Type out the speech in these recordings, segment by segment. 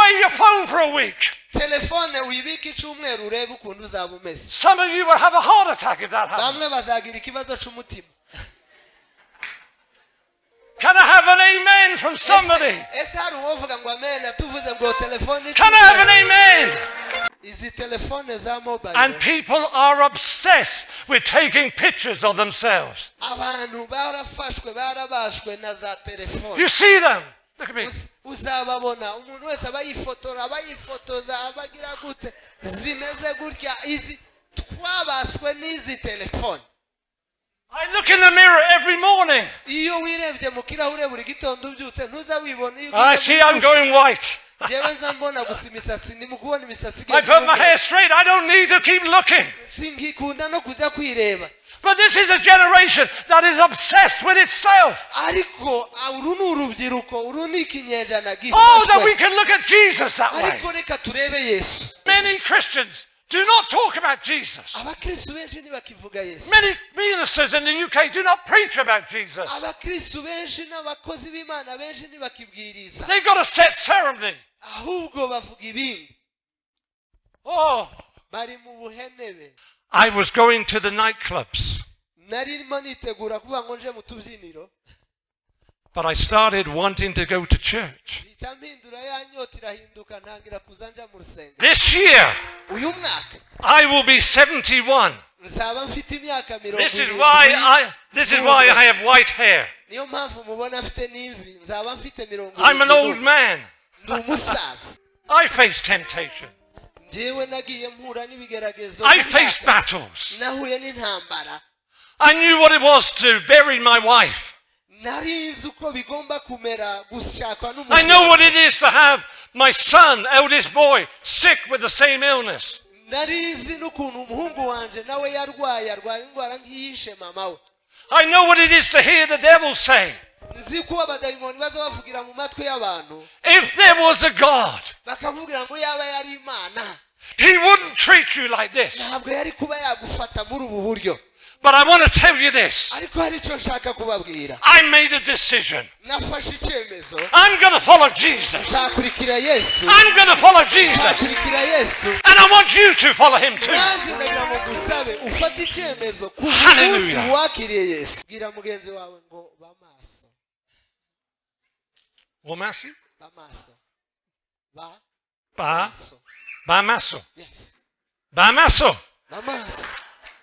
away your phone for a week. telefone uyibike icyumweru urebe ukuntu uzaba umeze. Some of you will have a heart attack if that happens. Bamwe bazagira ikibazo cy'umutima. Can I have an amen from somebody? Ese hari uwovuga ngo amen tuvuze ngo telefone. Can I have an amen? Izi telefone za mobile. And people are obsessed with taking pictures of themselves. Abantu barafashwe barabashwe na za telefone. You see them? Look at me. Uzababona umuntu wese abayifotora abayifotoza abagira gute zimeze gutya izi twabaswe n'izi telefone. I look in the mirror every morning. Iyo wirebye mu kirahure buri gitondo ubyutse ntuza wibona iyo I see I'm going white. jewe nzambona gusa imisatsi ndi mu kubona imisatsi I put my hair straight. I don't need to keep looking. singikunda no kujya kwireba. But this is a generation that is obsessed with itself. Ariko uru ni urubyiruko uru ni ikinyejana Oh, that we gifashwe. can look at Jesus that way. Ariko reka turebe Yesu. Many Christians do not talk about Jesus. Abakristo benshi ntibakivuga Yesu. Many ministers in the UK do not preach about Jesus. Abakristo benshi n'abakozi b'Imana benshi ntibakibwiriza. They've got a set ceremony. Ahubwo bavuga ibindi. Oh, Bari mu buhenebe. I was going to the nightclubs, Narimo nitegura kuba ngo nje mu tubyiniro. but I started wanting to go to church. Itampindura yanyota irahinduka ntangira kuzanja mu rusengero. This year, Uyu mwaka I will be 71. nzaba mfite imyaka 70. This is why I have white hair. Niyo mpamvu mubona afite n'imvi nzaba mfite 70. I'm an old man. Ndi umusaza. I face temptation. Jewe nagiye mpura n'ibigeragezo. I faced battles. Nahuye n'intambara. I knew what it was to bury my wife. Narizi uko bigomba kumera gushakwa n'umusaza. I know what it is to have my son, eldest boy, sick with the same illness. Narizi n'ukuntu umuhungu wanje nawe yarwaye indwara nk'iyishe mama we. I know what it is to hear the devil say, Nzi ko abadayimoni baza bavugira mu matwi y'abantu. if there was a God, Bakavugira ngo yaba yari Imana. he wouldn't treat you like this. Ntabwo yari kuba yagufata muri ubu buryo. But I want to tell you this. Ariko hari icyo nshaka kubabwira. I made a decision. Nafashe icyemezo. I'm going to follow Jesus. Nzakurikira Yesu. I'm going to follow Jesus. Nzakurikira Yesu. And I want you to follow him too. Nanjye ndagira ngo ngusabe ufate icyemezo ku munsi Hallelujah. wakiriye Yesu. Bwira mugenzi wawe ngo bamaso. Wamasu? Bamaso. Bamaso. Bamaso. Yes. Bamaso. Bamaso.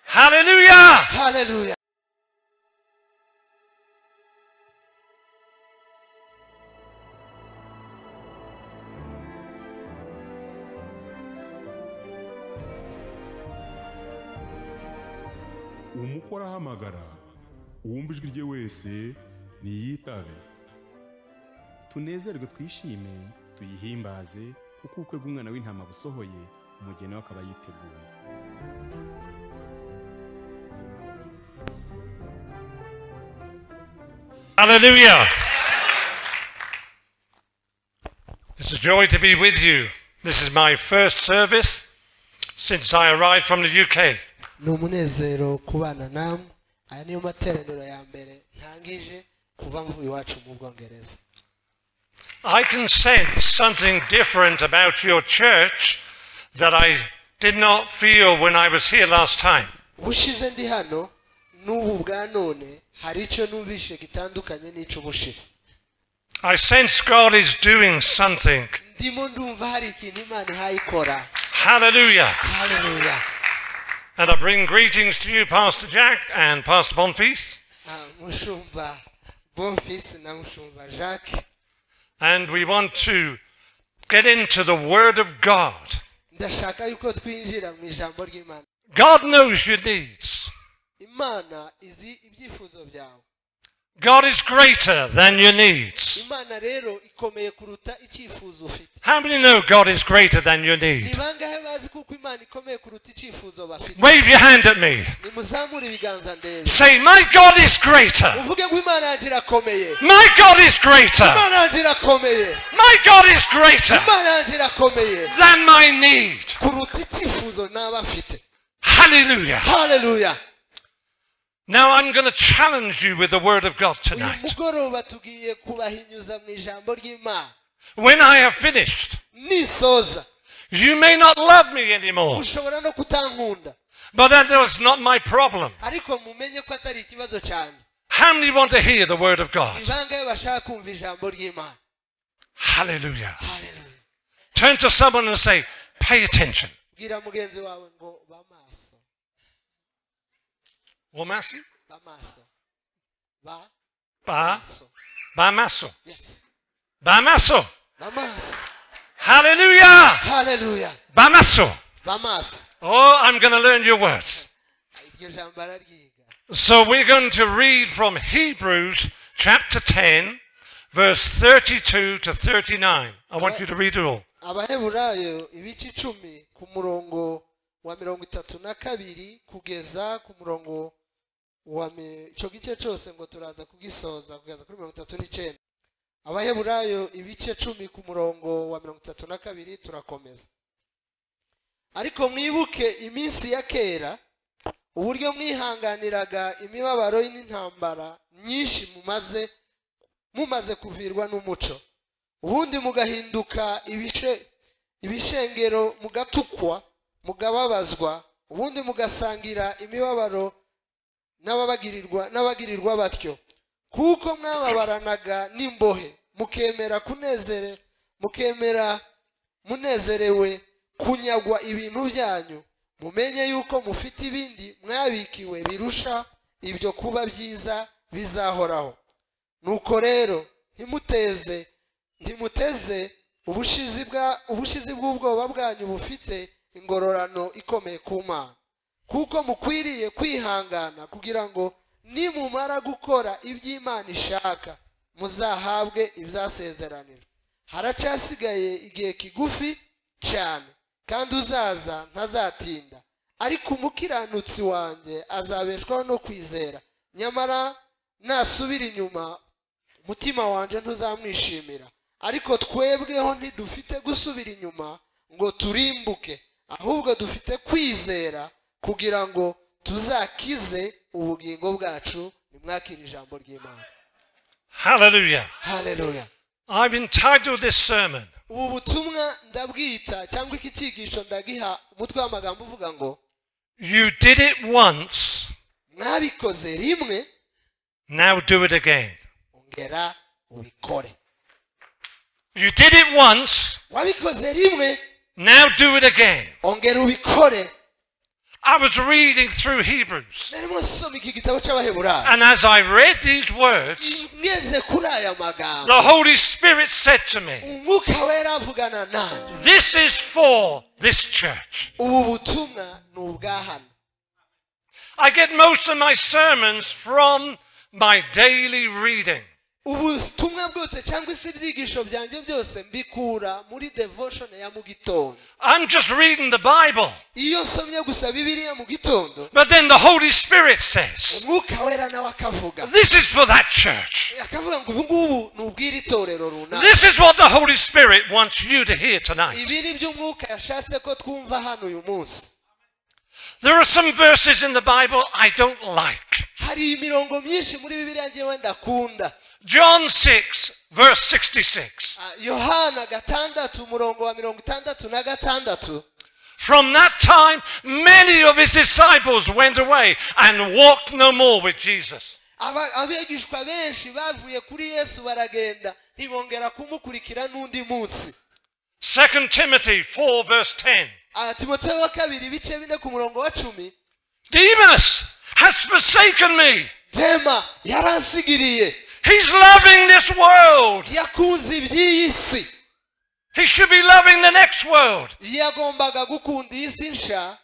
Hallelujah. Hallelujah. umukora ahamagara uwumva ijwi rye wese niyitabe. Tunezerwe twishime tuyihimbaze kuko ubukwe bw'umwana w'intama busohoye umugeni we akaba yiteguye. Hallelujah. It's a joy to be with you. This is my first service since I arrived from the UK. Numunezero kubana namwe. Aya niyo materaniro ya mbere ntangije kuva mvuye iwacu mu Bwongereza. I can sense something different about your church that I did not feel when I was here last time. Bushize ndi hano n'ubu bwa none hari icyo numvishe gitandukanye n'icyo bushize. I sense God is doing something. Ndimo ndumva hari ikintu Imana ihayikora. Hallelujah. Hallelujah. And I bring greetings to you, Pastor Jack and Pastor Bonfils. Mushumba Bonfils na Mushumba Jacques. And we want to get into the Word of God. Ndashaka yuko twinjira mu ijambo ry'Imana. God knows your needs. Imana izi ibyifuzo byawe. God is greater than your needs. Imana rero ikomeye kuruta icyifuzo ufite. How many know God is greater than your need? Ni bangahe bazi kuko Imana ikomeye kuruta icyifuzo bafite? Wave your hand at me. Nimuzamure ibiganza ndebe. Say, my God is greater. Uvuge ngo Imana yanjye irakomeye. My God is greater. Imana yanjye irakomeye. My God is greater Imana yanjye irakomeye than my need. kuruta icyifuzo naba afite. Hallelujah. Hallelujah. Now I'm going to challenge you with the Word of God Uyu tonight. mugoroba tugiye kubahinyuza mu ijambo ry'Imana. When I have finished, nisoza You may not love me anymore, mushobora no kutankunda but that was not my problem. ariko mumenye ko atari ikibazo cyane. How many want to hear the word of God? Ni bangahe bashaka kumva ijambo ry'Imana? Hallelujah. Hallelujah. Turn to someone and say, pay attention. Bwira mugenzi wawe ngo bamaso. What, Matthew? Bamaso. Ba Bamaso. maso. Yes. Bamaso. Bamaso. Hallelujah. Hallelujah. Bamaso. Bamaso. Oh, I'm going to learn your words. Iryo jambo araryiga. So we're going to read from Hebrews chapter 10, verse 32 to 39. I want you to read it all. Abaheburayo ibice 10 ku murongo wa 32 kugeza ku murongo wa ico gice cyose ngo turaza kugisoza kugeza kuri 39. Abaheburayo ibice 10 ku murongo wa 32 turakomeza. Ariko mwibuke iminsi ya kera uburyo mwihanganiraga imibabaro n'intambara nyinshi mumaze kuvirwa n'umuco, ubundi mugahinduka ibishengero, mugatukwa, mugababazwa, ubundi mugasangira imibabaro n'abagirirwa batyo, kuko mwababaranaga n'imbohe, mukemera munezerewe kunyagwa ibintu byanyu, mumenye yuko mufite ibindi mwabikiwe birusha ibyo kuba byiza bizahoraho. Nuko rero ntimuteze ubushizi bw'ubwoba bwanyu bufite ingororano ikomeye ku Mana, kuko mukwiriye kwihangana kugira ngo nimumara gukora iby'Imana ishaka muzahabwe ibyasezeraniro. Haracyasigaye igihe kigufi cyane, kandi uzaza ntazatinda, ariko umukiranutsi wanjye azabeshwaho no kwizera. Nyamara nasubira inyuma umutima wanjye ntuzamwishimira. Ariko twebweho ntidufite gusubira inyuma ngo turimbuke, ahubwo dufite kwizera kugira ngo tuzakize ubugingo bwacu. Nimwakire ijambo ry'Imana. Hallelujah. Hallelujah. I've entitled this sermon, ubu butumwa ndabwita cyangwa iki cyigisho ndagiha umutwe w'amagambo uvuga ngo You did it once, mwabikoze rimwe, now do it again. ongera ubikore. You did it once, Wabikoze rimwe, now do it again. ongera ubikore. I was reading through Hebrews, Narimo nsoma iki gitabo cy'Abaheburayo, and as I read these words, ngeze kuri aya magambo the Holy Spirit said to me, umwuka wera avugana nanjye, this is for this church. ubu butumwa ni ubwa hano. I get most of my sermons from my daily reading. Ubutumwa bwose cyangwa se ibyigisho byanjye byose mbikura muri devotion ya mu gitondo. I'm just reading the Bible. Iyo nsomye gusa Bibiliya mu gitondo, But then the Holy Spirit says, umwuka wera nawe akavuga, this is for that church. akavuga ngo ubu ngubu ni ubwira itorero runaka. This is what the Holy Spirit wants you to hear tonight. Ibi ni byo umwuka yashatse ko twumva hano uyu munsi. There are some verses in the Bible I don't like. Hari imirongo myinshi muri Bibiliya njyewe ndakunda. John 6, verse 66. Yohana 6 umurongo wa 66. From that time, many of his disciples went away and walked no more with Jesus. Abigishwa benshi bavuye kuri Yesu baragenda ntibongera kumukurikira n'undi munsi. 2 Timothy 4, verse 10. Timoteyo wa 2 bice 4 ku murongo wa 10. Demas has forsaken me. Dema yaransigiriye. He's loving this world. Yakunze iby'iyi si. He should be loving the next world. Yagombaga gukunda iyi si nsha.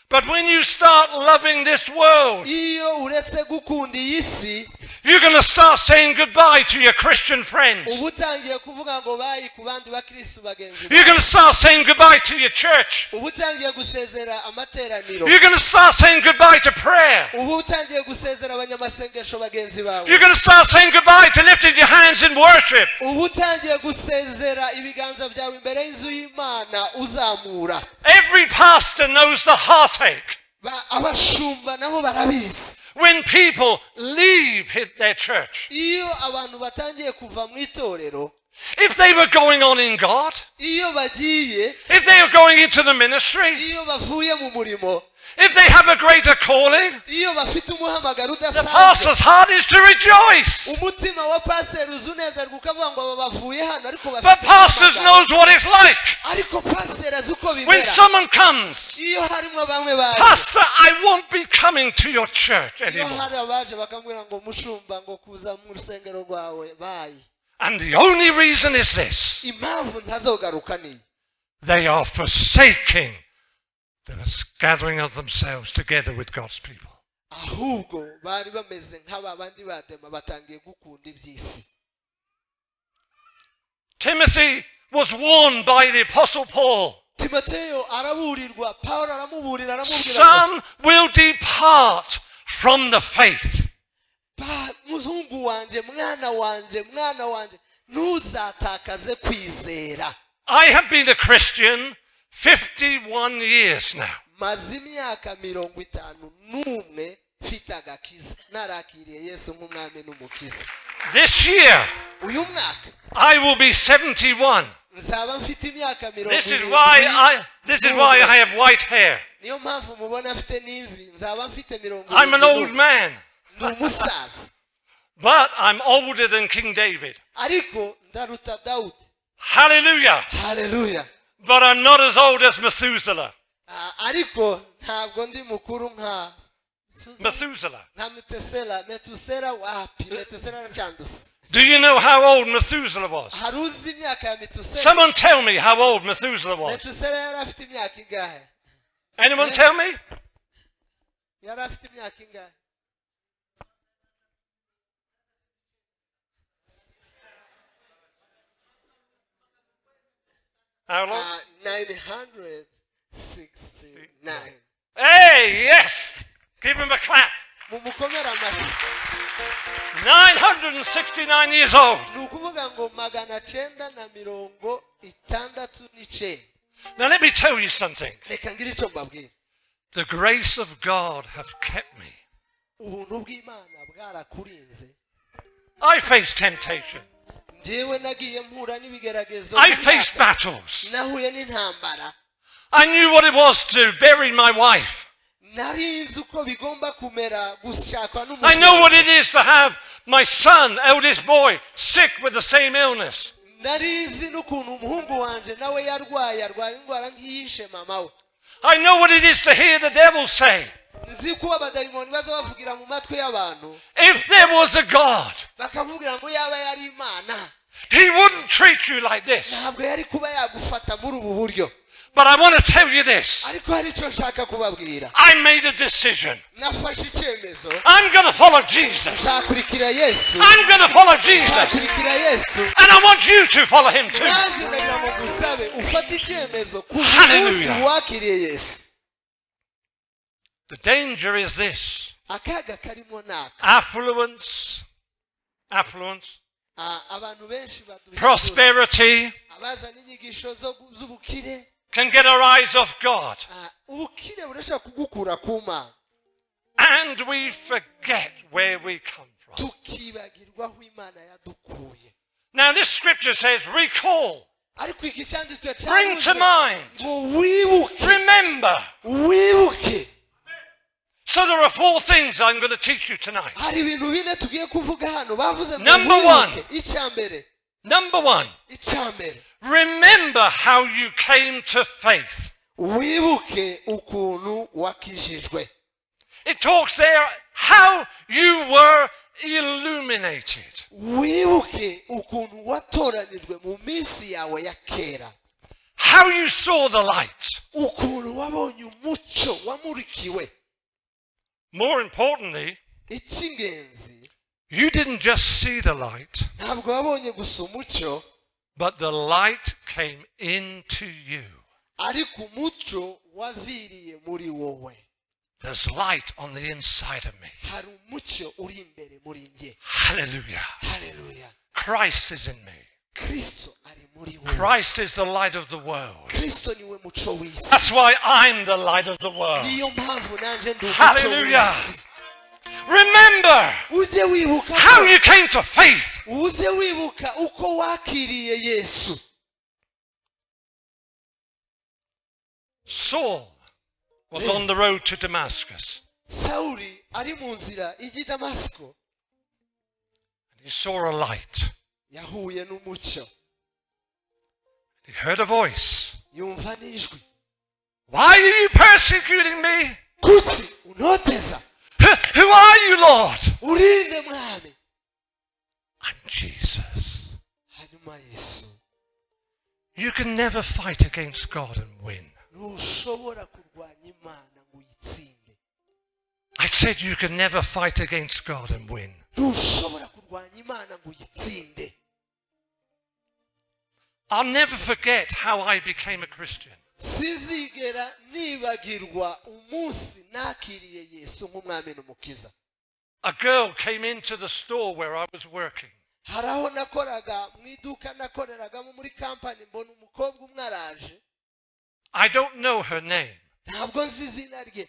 But when you start loving this world, Iyo uretse gukunda iyi si, you're going to start saying goodbye to your Christian friends. ubutangiye kuvuga ngo bayi ku bandi bakristo bagenzi. You're going to start saying goodbye to your church. Ubutangiye gusezera amateraniro. You're going to start saying goodbye to prayer. Ubutangiye gusezera abanyamasengesho bagenzi bawe. You're going to start saying goodbye to lifting your hands in worship. Ubutangiye gusezera ibiganza byawe imbere y'inzu y'Imana uzamura. Every pastor knows the heartache Abashumba nabo barabizi. when people leave their church. Iyo abantu batangiye kuva mu itorero, if they were going on in God, iyo bagiye if they were going into the ministry, iyo bavuye mu murimo if they have a greater calling, iyo bafite umuhamagaro the udasanzwe pastor's heart is to rejoice. umutima wa paseri uzunezerwa ukavuga ngo aba bavuye hano ariko But bafite pastors umuhamagaro. knows what it's like. ariko paseri azi uko When bimera someone comes, iyo harimo bamwe baje Pastor, I won't be coming to your church iyo anymore. hari abaje bakambwira ngo mushumba ngo kuza mu rusengero rwawe bayi And the only reason is this: impamvu ntazogaruka ni they are forsaking the gathering of themselves together with God's people. ahubwo bari bameze nk'aba bandi badema batangiye gukunda iby'isi. Timothy was warned by the Apostle Paul. timoteyo araburirwa pawulo aramuburira aramubwira ngo Some will depart from the faith. muzungu wanje mwana wanje ntuzatakaze kwizera. I have been a Christian 51 years now. maze imyaka 51 mfite agakiza narakiriye yesu nk'umwami n'umukiza. This year, uyu mwaka I will be 71. nzaba mfite imyaka This is why I have white hair. niyo mpamvu mubona mfite n'imvi nzaba mfite 70. I'm an old man, ndi umusaza but I'm older than King David. ariko ndaruta Dawudi. Hallelujah. haleluya. But I'm not as old as Methuselah. ariko ntabwo ndi mukuru nka Methuselah. nka metusela wapi metusela aracanduse. Do you know how old Methuselah was? hari uzi imyaka ya metusela. Someone tell me how old Methuselah was. metusela yari afite imyaka ingahe? Anyone tell me? yari afite imyaka ingahe? How long? 969. Hey, yes! Give him a clap. mumukomera amashyi. 969 years old. ni ukuvuga ngo 969. Now let me tell you something. reka ngire icyo mbabwira. The grace of God have kept me. ubuntu bw'imana bwarakurinze. I faced temptation. njyewe nagiye mpura n'ibigeragezo. I faced battles. nahuye n'intambara. I knew what it was to bury my wife. narizi uko bigomba kumera gushakwa I know what it is to have my son, eldest boy, sick with the same illness. narizi n'ukuntu umuhungu wanje nawe yarwaye indwara nk'iyishe mama we. I know what it is to hear the devil say, nzi ko abadayimoni baza bavugira mu matwi y'abantu if there was a God, bakavugira ngo yaba yari imana he wouldn't treat you like this. ntabwo yari kuba yagufata muri ubu buryo. But I want to tell you this. ariko hari icyo nshaka kubabwira. I made a decision. nafashe icyemezo. I'm going to follow Jesus. nzakurikira yesu. I'm going to follow Jesus. nzakurikira yesu. And I want you to follow him too. nanjye ndagira ngo ngusabe ufate icyemezo kuva umunsi Hallelujah. wakiriye yesu. The danger is this. akaga karimo naka. Affluence, abantu benshi baduhindura. prosperity abazana inyigisho z'ubukire. can get our eyes off God. ubukire burashobora kugukura ku Mana. And we forget where we come from. tukibagirwa aho Imana yadukuye. Now this scripture says, recall, ariko iki cyanditswe bring to mind, ngo wibuke. remember. wibuke. So there are 4 things I'm going to teach you tonight. hari ibintu bine tugiye kuvuga hano bavuze ngo Number one. wibuke. icyambere. Number 1, icyambere. remember how you came to faith. wibuke ukuntu wakijijwe. It talks there how you were illuminated. wibuke ukuntu watoranijwe mu minsi yawe ya kera. How you saw the light. ukuntu wabonye umucyo wamurikiwe. More importantly, icy'ingenzi you didn't just see the light, ntabwo wabonye gusa umucyo but the light came into you. ariko umucyo waviriye muri wowe. There's light on the inside of me. hari umucyo uri imbere muri njye. Hallelujah. haleluya. Christ is in me. kristo ari muri wowe. Christ is the light of the world. kristo niwe muco w'isi. That's why I'm the light of the world. niyo mpamvu nanje ndi umucyo Hallelujah. w'isi. Remember ujye wibuka how you came to faith. ujye wibuka uko wakiriye Yesu. Saul was on the road to Damascus. Sawuli ari mu nzira ijya i Damasiko, He saw a light. yahuye n'umucyo, He heard a voice. yumva n'ijwi. Why are you persecuting me? Kuki untoteza? Who are you, Lord? Urinde mwami. I'm Jesus. Hanyuma Yesu, You can never fight against God and win. ntushobora kurwanya Imana ngo uyitsinde. I said you can never fight against God and win. Ntushobora kurwanya Imana ngo uyitsinde. I'll never forget how I became a Christian. Sizigera nibagirwa umunsi nakiriye Yesu nk'umwami n'umukiza. A girl came into the store where I was working. Haraho nakoraga mu iduka nakoreragamo muri kampani, mbona umukobwa umwe araje. I don't know her name. Ntabwo nzi izina rye.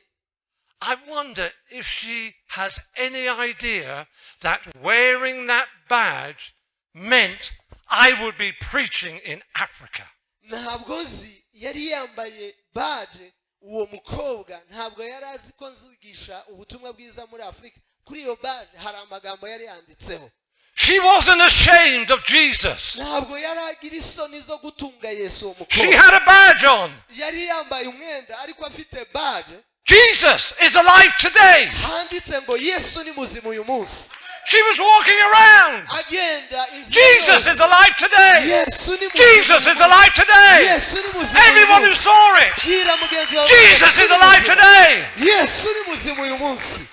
I wonder if she has any idea that wearing that badge meant I would be preaching in Africa. Ntabwo nzi yari yambaye badge, uwo mukobwa ntabwo yari azi ko nzigisha ubutumwa bwiza muri Afurika. Kuri iyo badge hari amagambo yari yanditseho. She wasn't ashamed of Jesus. Ntabwo yari agira isoni zo gutunga Yesu uwo She mukobwa. had a badge on. Yari yambaye umwenda ariko afite badge Jesus is alive today. handitse ngo Yesu ni muzima uyu munsi. She was walking around. Agenda inzira Jesus is yose. alive today. Yesu ni muzima Jesus uyu is munsi. alive today. Yesu ni muzima uyu Everyone who munsi. saw it. Bwira mugenzi wawe, Jesus Yesu is ni alive muzima. today. Yesu ni muzima uyu munsi.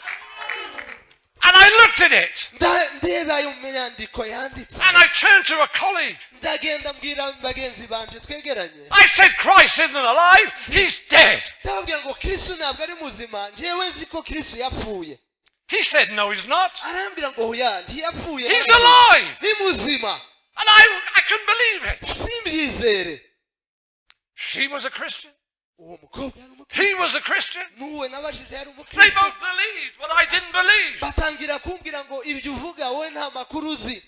And I looked at it. Ndeba ayo myandiko yanditse. And I turned to a colleague. Ndagenda mbwira bagenzi banje twegeranye. I said, Christ isn't alive. He's dead. Ndababwira ngo Kristo ntabwo ari muzima. Njyewe nzi ko Kristo yapfuye. He said, no, he's not. Arambwira ngo oya, ntiyapfuye. He's alive. Ni muzima. And I couldn't believe it. Simbyizere. She was a Christian. Uwo mukobwa yari umukristo. He was a Christian. Nuwe nabajije yari They umukristo. both believed what I didn't believe. Batangira kumbwira ngo ibyo uvuga wowe nta makuru uzi.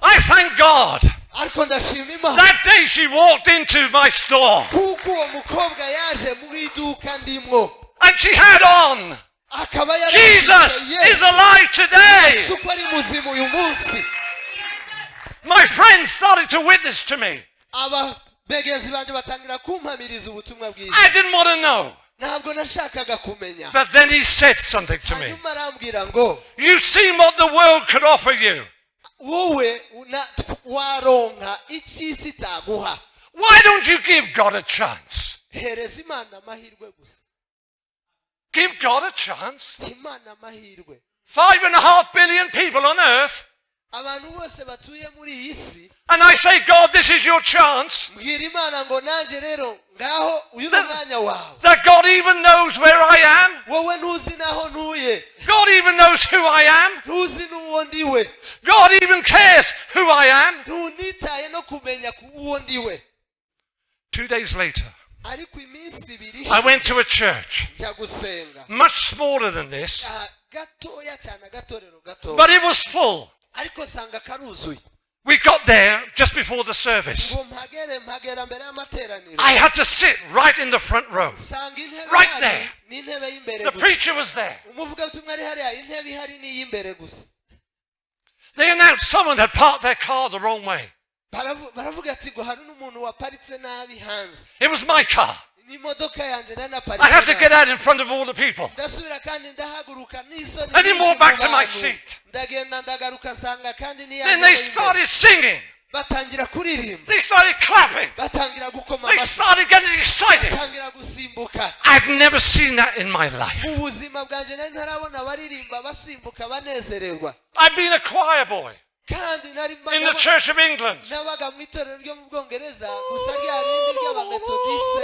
I thank God. Ariko ndashima Imana. That day she walked into my store. Kuko uwo mukobwa yaje muri iduka ndimwo. And she had on. Akaba yari Jesus is alive today. Yesu ko ari muzima uyu munsi. My friends started to witness to me. Aba begenzi banje batangira kumpamiriza ubutumwa bwiza. I didn't want to know. Ntabwo nashakaga kumenya. But then he said something to me. Hanyuma arambwira ngo You've seen what the world could offer you. wowe waronka icy'isi itaguha. Why don't you give God a chance? Hereza Imana amahirwe gusa. Give God a chance. Imana amahirwe. 5.5 billion people on earth. Abantu bose batuye muri iyi si. And I say, God, this is your chance. Mbwira Imana ngo nanjye rero ngaho uyu ni umwanya wawe. That God even knows where I am. Wowe ntuzi naho ntuye. God even knows who I am. Ntuzi n'uwo ndiwe. God even cares who I am. Ntunitaye no kumenya uwo ndiwe. 2 days later, Ariko iminsi ibiri I went to a church, njya gusenga. much smaller than this, Gatoya cyane, agatorero gato. but it was full. Ariko sanga karuzuye. We got there just before the service. Ngo mpagera mbere y'amateraniro. I had to sit right in the front row. Sanga intebe Right ihari, there. n'intebe y'imbere The gusa. preacher was there. Umuvugabutumwa ari hariya, intebe ihari n'iy'imbere gusa. They announced someone had parked their car the wrong way. Baravuga ati ngo hari n'umuntu waparitse nabi hanze. It was my car. N'imodoka yanjye nanaparitse. I had to get out in front of all the people. Ndasubira kandi ndahaguruka n'isoni. I didn't walk back to my seat. Ndagenda ndagaruka nsanga kandi Then they started singing. batangira kuririmba. They started clapping. Batangira gukoma They amashyi. started getting excited. Batangira gusimbuka. I'd never seen that in my life. Mu buzima bwanjye nari ntarabona abaririmba basimbuka banezererwa. I'd been a choir boy Kandi nari in the Church of England. nabaga mu itorero ryo mu Bwongereza gusa rya rindi ry'abametodiste.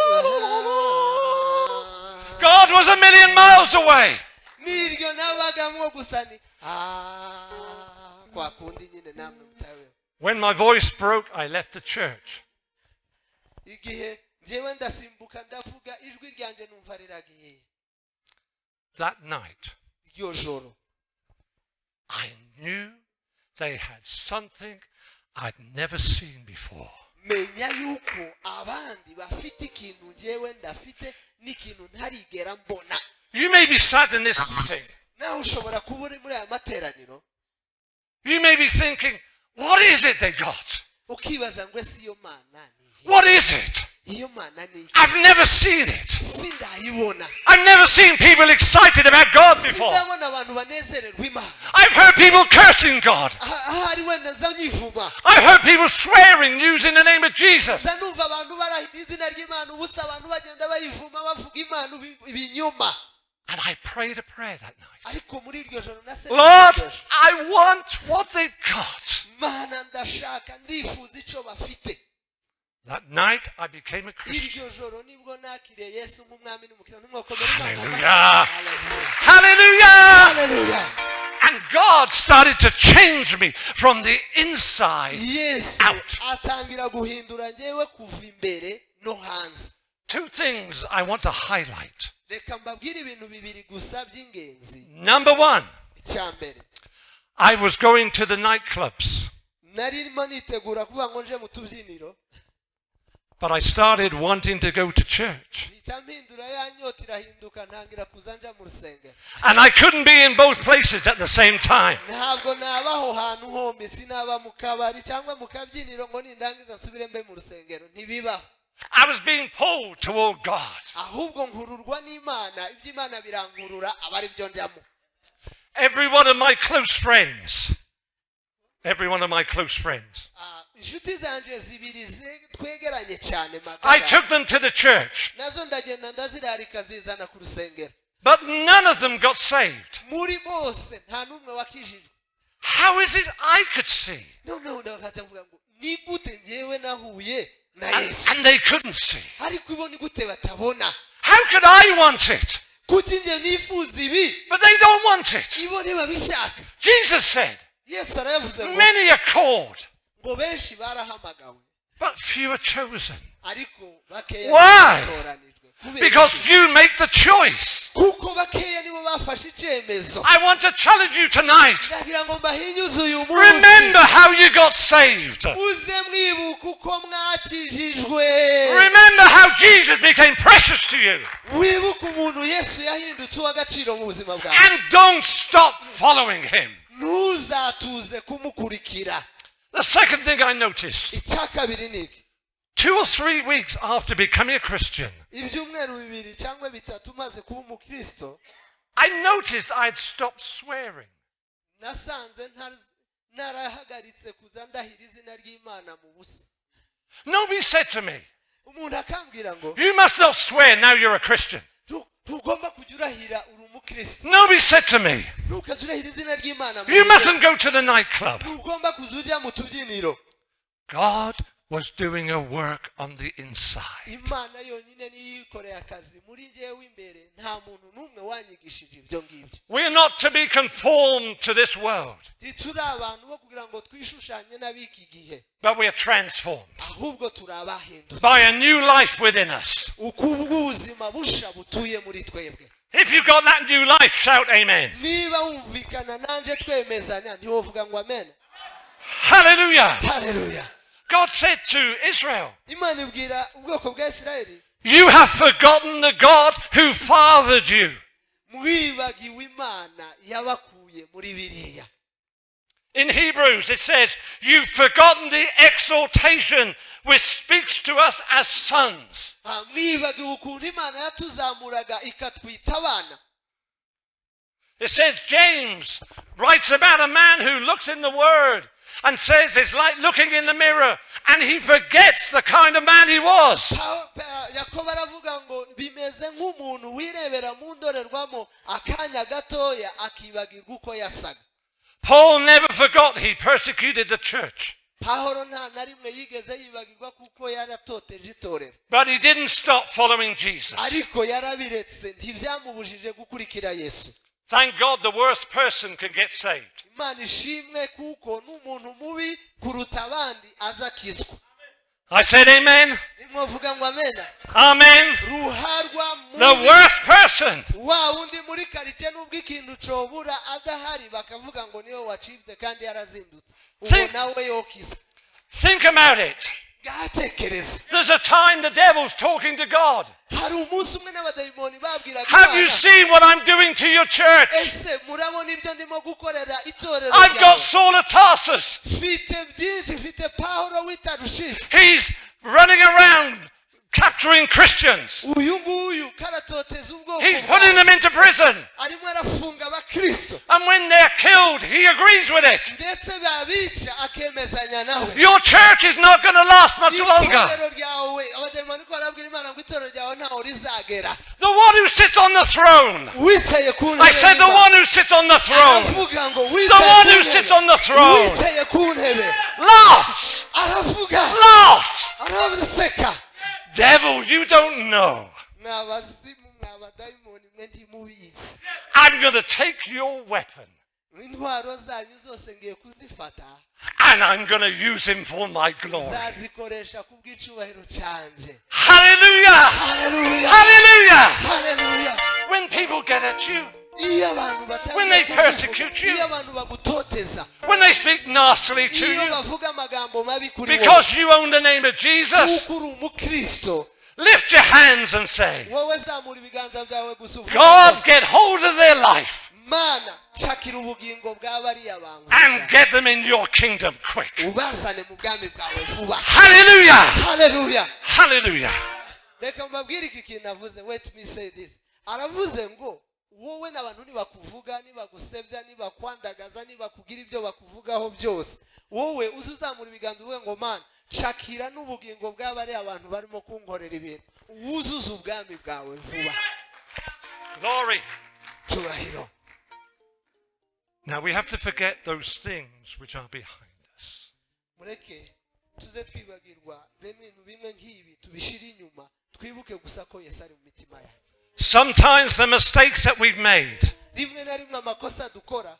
God was 1,000,000 miles away. Niryo nabagamo gusa ni kwa kundi nyine namwe mutawe. When my voice broke, I left the church. Igihe njyewe ndasimbuka ndavuga ijwi ryanjye numva riragiye. That night, Iryo joro I knew they had something I'd never seen before. menya yuko abandi bafite ikintu njyewe ndafite n'ikintu ntarigera mbona. You may be sat in this meeting. nawe ushobora kuba uri muri aya materaniro. You may be thinking, what is it they got? ukibaza ngo ese iyo mana ni What is it? iyo mana ni I've never seen it. sindayibona. I've never seen people excited about God before. sindabona abantu banezererwa imana. I've heard people cursing God. ahari wenda nza nyivuma. I've heard people swearing using the name of Jesus. nza numva abantu barahira izina ry'imana ubusa abantu bagenda bayivuma bavuga imana ibinyoma. And I prayed a prayer that night. ariko muri iryo joro Lord, I want what they've got. mana ndashaka ndifuza icyo bafite. That night I became a Christian. iryo joro nibwo nakiriye yesu nk'umwami n'umukiza n'umwokomera Hallelujah. Hallelujah. Hallelujah. Hallelujah. And God started to change me from the inside yesu out. atangira guhindura njyewe kuva imbere no hanze. Two things I want to highlight. reka mbabwire ibintu bibiri gusa by'ingenzi. Number one, icya mbere I was going to the nightclubs, narimo nitegura kuvuga ngo nje mu tubyiniro. but I started wanting to go to church. mpita mpindura ya nyota irahinduka ntangira kuza nja mu rusengero. And I couldn't be in both places at the same time. ntabwo nabaho hantu hombi sinaba mu kabari cyangwa mu kabyiniro ngo nindangiza nsubire mbe mu rusengero ntibibaho. I was being pulled toward God. ahubwo nkururwa n'imana iby'imana birankurura aba ari byo njyamo. Every one of my close friends, inshuti zanje zibiri twegeranye cyane I magara took them to the church, nazo ndagenda ndazirarika zizana ku rusengero. but none of them got saved. muri bose nta n'umwe wakijijwe. How is it I could see? noneho ndabakata mvuga ngo ni gute njyewe nahuye na And, yesu and they couldn't see. ariko ibo ni gute batabona. How could I want it? kuki njye nifuza ibi But they don't want it. ibo ntibabishaka. Jesus said, yesu arayavuze ngo many are called, ngo benshi barahamagawe but few are chosen. ariko bakeya Why? batoranijwe. Kubera Because iki? few make the choice. kuko bakeya nibo bafashe icyemezo. I want to challenge you tonight. ndagira ngo mbahinyuze uyu munsi Remember how you got saved. uze mwibuka uko mwakijijwe. Remember how Jesus became precious to you. wibuke umuntu yesu yahindutse uw'agaciro mu buzima bwawe. And don't stop following him. ntuzatuze kumukurikira. The second thing I noticed, icya kabiri ni iki. 2 or 3 weeks after becoming a Christian, ibyumweru bibiri cyangwa bitatu maze kuba umukristo I noticed I'd stopped swearing. nasanze narahagaritse kuza ndahira izina ry'imana mu busa. Nobody said to me, umuntu akambwira ngo you must not swear now you're a Christian. ntugomba kujya urahira uri umukristo. Nobody said to me, ntukajya urahira izina ry'imana mu you busa. mustn't go to the nightclub. ntugomba kuza ujya mu tubyiniro. God was doing a work on the inside. imana yonyine niyo yikoreye akazi muri njyewe imbere. nta muntu n'umwe wanyigishije ibyo ngibyo. We're not to be conformed to this world, ntituri abantu bo kugira ngo twishushanye n'ab'iki gihe, but we are transformed ahubwo turi abahindutse by a new life within us. uko ubw'ubuzima busha butuye muri twebwe. If you've got that new life, shout amen. niba wumvikana nanjye twemezanya ntiwovuga ngo amen. Hallelujah. haleluya. God said to Israel, imana ibwira ubwoko bwa isirayeli you have forgotten the God who fathered you. mwibagiwe imana yabakuye muri biriya. In Hebrews it says, you've forgotten the exaltation which speaks to us as sons. mwibagiwe ukuntu imana yatuzamuraga ikatwita abana. It says James writes about a man who looks in the Word and says it's like looking in the mirror and he forgets the kind of man he was. yakobo aravuga ngo bimeze nk'umuntu wirebera mu ndorerwamo akanya gatoya akibagirwa uko yasaga. Paul never forgot he persecuted the church. pawulo nta na rimwe yigeze yibagirwa kuko yaratoteje itorero. But he didn't stop following Jesus. ariko yarabiretse ntibyamubujije gukurikira yesu. Thank God the worst person can get saved. imana ishimwe kuko n'umuntu mubi kuruta abandi azakizwa. I said amen. nimwovuga ngo amena Amen. ruharwa The mubi worst person wa wundi muri karite n'ubwo ikintu cobura adahari bakavuga ngo niwe wacibye kandi yarazindutse uwo Think- nawe yokisa think about it. gatekereza There's a time the devil's talking to God. hari umunsi umwe n'abadayimoni babwiraga Have you Imana, seen what I'm doing to your church? ese murabona ibyo ndimo gukorera itorero I've got ryawe Saul of Tarsus. mfite byinshi mfite pawulo w'itarushisi He's running around capturing Christians. uyu nguyu karatoteza ubwoko He's putting them into prison. arimo arafunga abakristo And when they're killed, he agrees with it. ndetse babica akemezanya nawe Your church is not going to last much longer. itorero ryawe abadayimoni ko barabwira imana ngo itorero ryawe ntaho rizagera The one who sits on the throne. wicaye ku I said the one who sits on the throne. aravuga ngo The one who sits on the throne wicaye ku ntebe laughs. aravuga Laughs. arabiseka Devil, you don't know. mwabazimu mwabadayimoni mwe ntimubizi I'm going to take your weapon intwaro zanyu zose ngiye kuzifata and I'm going to use him for my glory. zazikoresha ku bw'icubahiro canje Hallelujah. haleluya Hallelujah. haleluya When people get at you, iyo abantu When they batangiye persecute you, iyo abantu bagutoteza when they speak nastily to iyo you, bavuga amagambo mabi kuri wowe because you own the name of Jesus, kuko uri umukristo lift your hands and say, wowe zamura ibiganza byawe gusa uvuga God, ngo, get hold of their life mana cakira ubugingo bw'abariya bantu and get them in your kingdom quick. ubazane mu bwami bwawe vuba Hallelujah. haleluya Hallelujah. reka mbabwire iki kintu avuze wait me say this aravuze ngo wowe n'abantu nibakuvuga nibagusebya nibakwandagaza nibakugira ibyo bakuvugaho byose wowe uzi uzamura ibiganza uvuga ngo mana cakira n'ubugingo bw'abari abantu barimo kunkorera ibintu wuzuze ubwami bwawe vuba Glory. cyubahiro Now we have to forget those things which are behind us. mureke tuze twibagirwa ibintu bimwe nk'ibi tubishire inyuma twibuke gusa ko Yesu ari mu mitima yacu Sometimes the mistakes that we've made, rimwe na rimwe amakosa dukora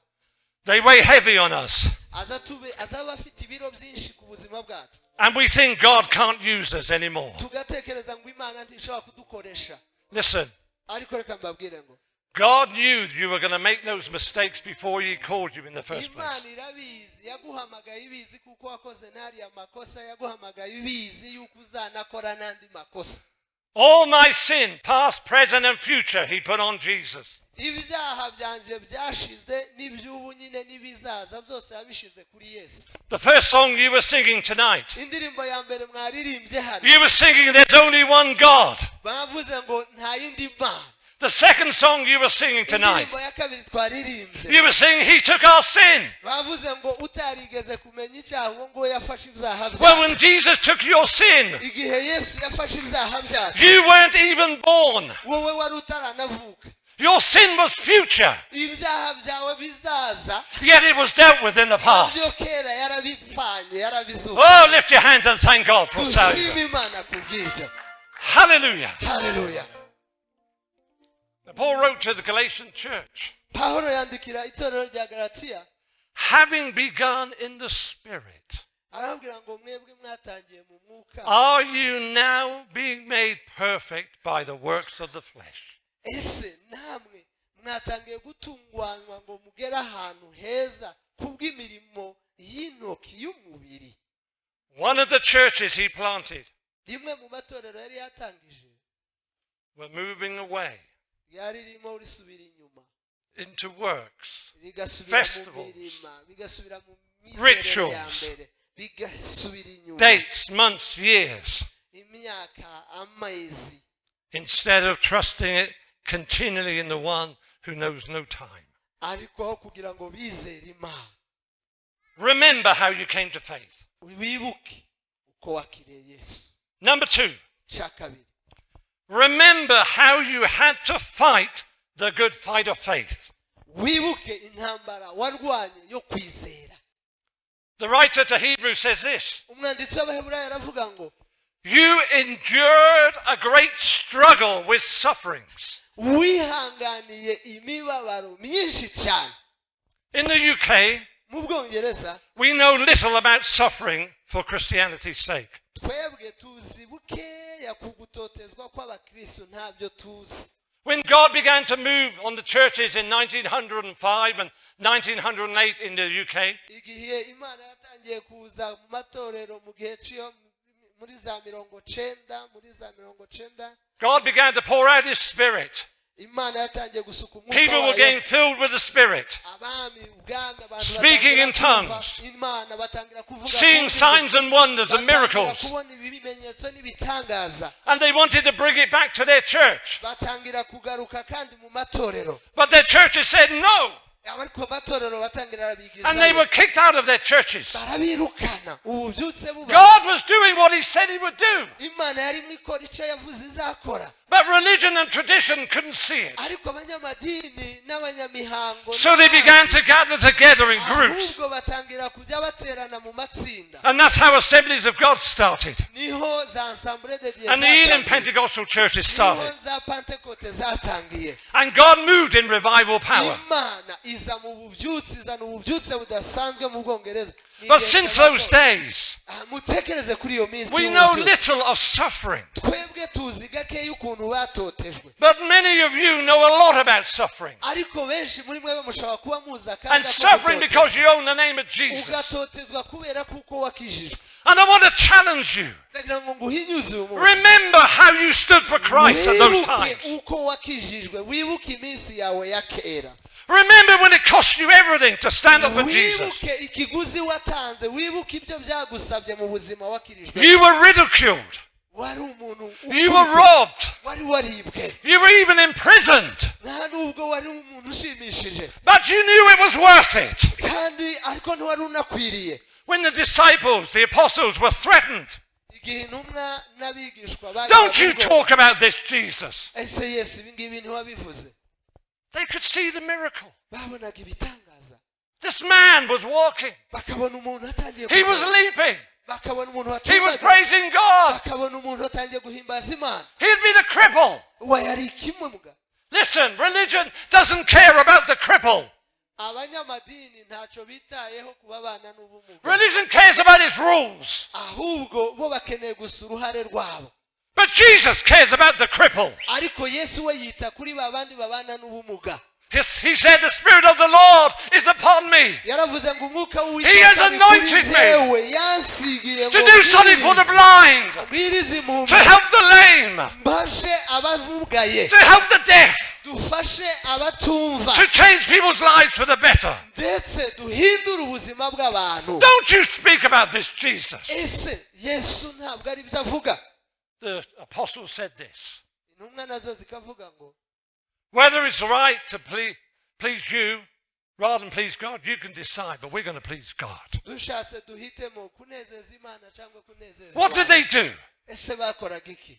they weigh heavy on us. azaba afite ibiro byinshi ku buzima bwacu And we think God can't use us anymore. tugatekereza ngo imana ntishobora kudukoresha Listen, ariko reka mbabwire ngo God knew you were going to make those mistakes before he called you in the first imana place. irabizi yaguhamagaye ibizi kuko wakoze n'ariya makosa yaguhamagaye ibizi yuko uzanakora n'andi makosa All my sin, past, present, and future, he put on Jesus. ibyaha byanje byashize n'iby'ubu nyine n'ibizaza byose yabishize kuri yesu The first song you were singing tonight, indirimbo ya mbere mwaririmbye hano you were singing There's Only One God. bavuze ngo nta yindi mana The second song you were singing tonight, indirimbo ya kabiri twaririmbye you were singing He took our sin. bavuze ngo utarigeze kumenya icyaha uwo ngo yafashe ibyaha Well, byacu when Jesus took your sin, igihe yesu yafashe ibyaha byacu you weren't even born. wowe wari utaranavuka Your sin was future, ibyaha byawe bizaza yet it was dealt with in the byo past. kera yarabipfanye yarabizuka Oh, lift your hands and thank God for salvation. dushime imana ku bw'ibyo Hallelujah. haleluya Paul wrote to the Galatian church, pawulo yandikira itorero rya galatiya having begun in the Spirit, arababwira ngo mwebwe mwatangiye mu mwuka are you now being made perfect by the works of the flesh? ese namwe mwatangiye gutunganywa ngo mugere ahantu heza kubw'imirimo y'intoki y'umubiri One of the churches he planted rimwe mu matorero yari yatangije were moving away ryari ririmo risubira inyuma into works, rigasubira mu festivals, mirima bigasubira mu mizerere ya rituals, mbere bigasubira inyuma dates, months, years, imyaka amezi instead of trusting it continually in the one who knows no time. ariko aho kugira ngo bizere imana Remember how you came to faith. wibuke uko wakiriye yesu Number 2, cya kabiri remember how you had to fight the good fight of faith. wibuke intambara warwanye yo kwizera The writer to Hebrews says this, umwanditsi w'abaheburayo aravuga ngo you endured a great struggle with sufferings. wihanganiye imibabaro myinshi cyane In the UK, mu bwongereza we know little about suffering for Christianity's sake. twebwe tuzi bukeya ku gutotezwa kw'abakristo ntabyo tuzi. When God began to move on the churches in 1905 and 1908 in the UK, igihe Imana yatangiye kuza mu matorero mu gihe cyo muri za 90 God began to pour out his spirit. Imana yatangiye gusuka umwuka People were wayo. getting filled with the spirit, Abami, ubwami, abantu speaking in batangira kumva tongues, Imana, batangira kuvuga seeing ku ndimi, signs and wonders and batangira miracles. kubona ibimenyetso n'ibitangaza, And they wanted to bring it back to their church. batangira kugaruka kandi mu matorero, But their churches said no. ariko matorero batangira And they arabigizayo, were kicked out of their churches. barabirukana. Ububyutse buba, God was doing what he said he would do. Imana yarimo ikora icyo yavuze izakora, But religion and tradition couldn't see it. ariko abanyamadini n'abanyamihango So they began to gather together in groups. ahubwo batangira kujya baterana mu matsinda. And that's how Assemblies of God started. Niho za Assemblée de Dieu And the Elim zatangiye. Pentecostal churches Niho started. za Pentecote zatangiye. And God moved in revival power. Imana iza mu bubyutse, izana ububyutse budasanzwe mu Bwongereza. But since those days, mutekereze kuri iyo minsi we know y'ububyutse. little of suffering. Twebwe tuzi gakeya ukuntu batotejwe, But many of you know a lot about suffering. ariko benshi muri mwebwe mushobora kuba muzi And akaga ko suffering gutotezwa. because you own the name of Jesus. Ugatotezwa kubera kuko wakijijwe. And I want to challenge you. Ndagira ngo nguhinyuze uyu munsi. Remember how you stood for Christ at those Wibuke times. uko wakijijwe, wibuke iminsi yawe ya kera. Remember when it cost you everything to stand up for Jesus. Wibuke ikiguzi watanze, wibuke ibyo byagusabye mu buzima wakirijwe. You were ridiculed. Wari umuntu You were robbed. wari waribwe, You were even imprisoned. nta nubwo wari umuntu ushimishije, But you knew it was worth it. kandi ariko ntiwari unakwiriye. When the disciples, the apostles, were threatened, Igihe intumwa n'abigishwa bari don't you bavuga, talk about this Jesus. ese Yesu ibi ngibi ntiwabivuze? They could see the miracle. Babonaga ibitangaza, This man was walking. bakabona umuntu atangiye He was kugenda, leaping. bakabona umuntu He was wacumbaga, praising God. bakabona umuntu atangiye guhimbaza Imana. He'd been a cripple. Uwa yari ikimuga. Listen, religion doesn't care about the cripple. Abanyamadini ntacyo bitayeho kuba bana n'ubumuga, Religion cares about its rules. ahubwo bo bakeneye gusa uruhare rwabo. But Jesus cares about the cripple. Ariko Yesu we yita kuri ba bandi babana n'ubumuga. He said, the Spirit of the Lord is upon me Yaravuze ngo umwuka He has w'Uwiteka anointed me jewe yansigiye to do something for the blind, mbwiriza impumyi, to help the lame, mbashe abamugaye, to help the deaf, dufashe abatumva, to change people's lives for the better. ndetse duhindure ubuzima bw'abantu. Don't you speak about this Jesus. Ese Yesu ntabwo ari byo avuga? The apostle said this. Intumwa nazo zikavuga ngo Whether it's right to please you rather than please God, you can decide, but we're going to please God. dushatse duhitemo kunezeza Imana cyangwa kunezeza What did abantu. they do? Ese bakoraga iki?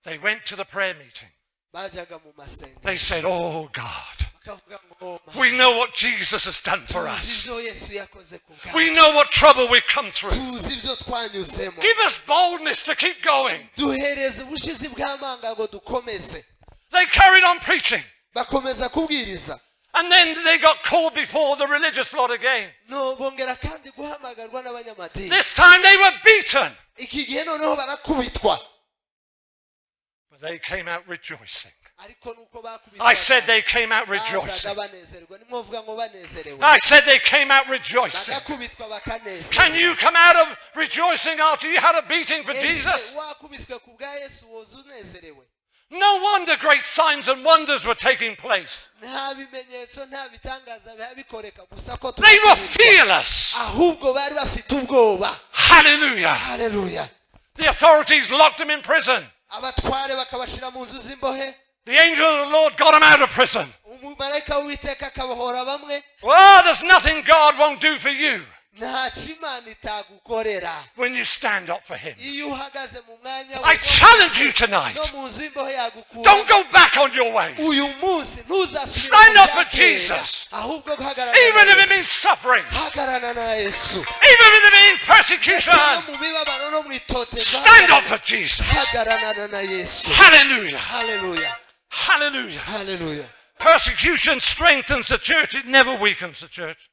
They went to the prayer meeting. Bajyaga mu masengesho They said, oh God, bakavuga ngo we know what Jesus has done for tuzi us. ibyo Yesu yakoze ku bwacu, We know what trouble we've come through. tuzi ibyo twanyuzemo, Give us boldness to keep going. duhereze ubushizi bw'amanga ngo dukomeze. They carried on preaching. Bakomeza kubwiriza, And then they got called before the religious lot again. no bongera kandi guhamagarwa n'abanyamadini. This time they were beaten. Iki gihe noneho barakubitwa, But they came out rejoicing. ariko nuko bakubitwa I said they came out rejoicing. bazaga banezerwa. Nimwovuga ngo banezerewe, I said they came out rejoicing. bagakubitwa bakanezerwa. Can you come out of rejoicing after you had a beating for Ese Jesus? wakubiswe ku bwa Yesu woza unezerewe? No wonder great signs and wonders were taking place. Nta bimenyetso nta bitangaza biba bikoreka, gusa ko They were turakubitwa. fearless. Ahubwo bari bafite ubwoba. Hallelujah. Haleluya. The authorities locked them in prison. Abatware bakabashira mu nzu z'imbohe, The angel of the Lord got them out of prison. umumarayika w'Uwiteka akabohora bamwe. Well, there's nothing God won't do for you Ntacyo Imana itagukorera when you stand up for Him. iyo uhagaze mu mwanya I challenge you tonight. no mu nzu y'imbohe yagukura. Don't go back on your ways. Uyu munsi ntuzasubire Stand mu up for bya kera, Jesus. ahubwo guhagarara Even na if it Yesu. means suffering. Hagarara na Yesu. Even if it means Ndetse persecution. no mu mibabaro no mu itoteza, Stand up for Jesus. hagarara na Yesu. Hallelujah. Haleluya. Hallelujah. Haleluya. Persecution strengthens the church. It never weakens the church.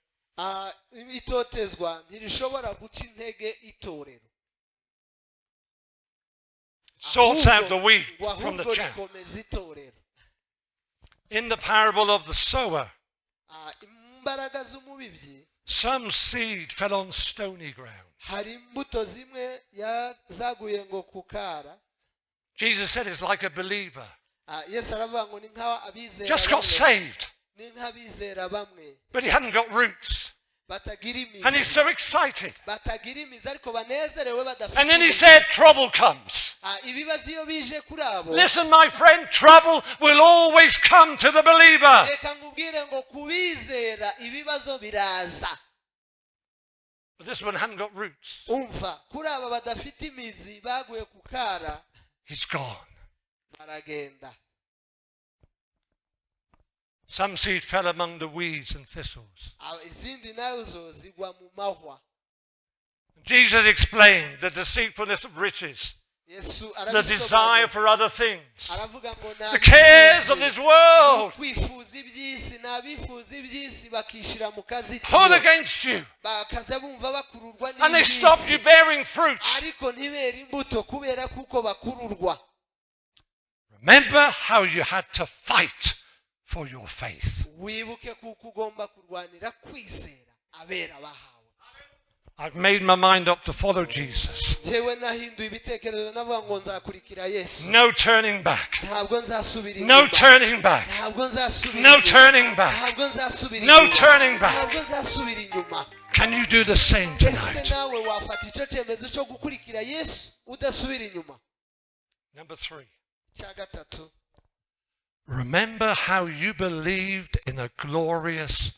Itotezwa ntirishobora guca intege itorero. sorts out the ahubwo wheat ngo from the ahubwo chaff. rikomeza itorero. In the parable of the sower, Imbaraga z'umubibyi, some seed fell on stony ground. hari imbuto zimwe zaguye ngo kukara. Jesus said it's like a believer. Yesu aravuga ngo ni nk'abizera Just got saved, ni nk'abizera bamwe but he hadn't got roots. batagira And he's imizi, so excited. batagira imizi ariko banezerewe badafite And then he imizi. said, trouble comes. Ibibazo iyo bije kuri abo, Listen, my friend, trouble will always come to the believer. reka nkubwire ngo kubizera ibibazo biraza. But this one hadn't got roots. Umva, kuri aba badafite imizi baguye kukara, He's gone. baragenda. Some seed fell among the weeds and thistles. Izindi nazo zigwa mu mahwa. Jesus explained the deceitfulness of riches, Yesu the desire for other things, aravuga ngo the cares of this world kwifuza iby'isi, n'abifuza iby'isi bakishira mu kazi pull against you, bakaza bumva bakururwa and they stop you n'iby'isi bearing fruit. ariko ntibera imbuto kubera kuko bakururwa. Remember how you had to fight for your faith. Wibuke kuko ugomba kurwanira kwizera abera bahawe. I've made my mind up to follow Jesus. Jewe nahinduye ibitekerezo navuga ngo nzakurikira Yesu. No turning back. Ntabwo nzasubira No inyuma. turning back. Ntabwo nzasubira No inyuma. turning back. Ntabwo nzasubira No inyuma. turning back. Ntabwo nzasubira inyuma. Can you do the same Ese tonight? nawe wafata icyo cyemezo cyo gukurikira Yesu udasubira inyuma? Number 3. Cya gatatu, Remember how you believed in a glorious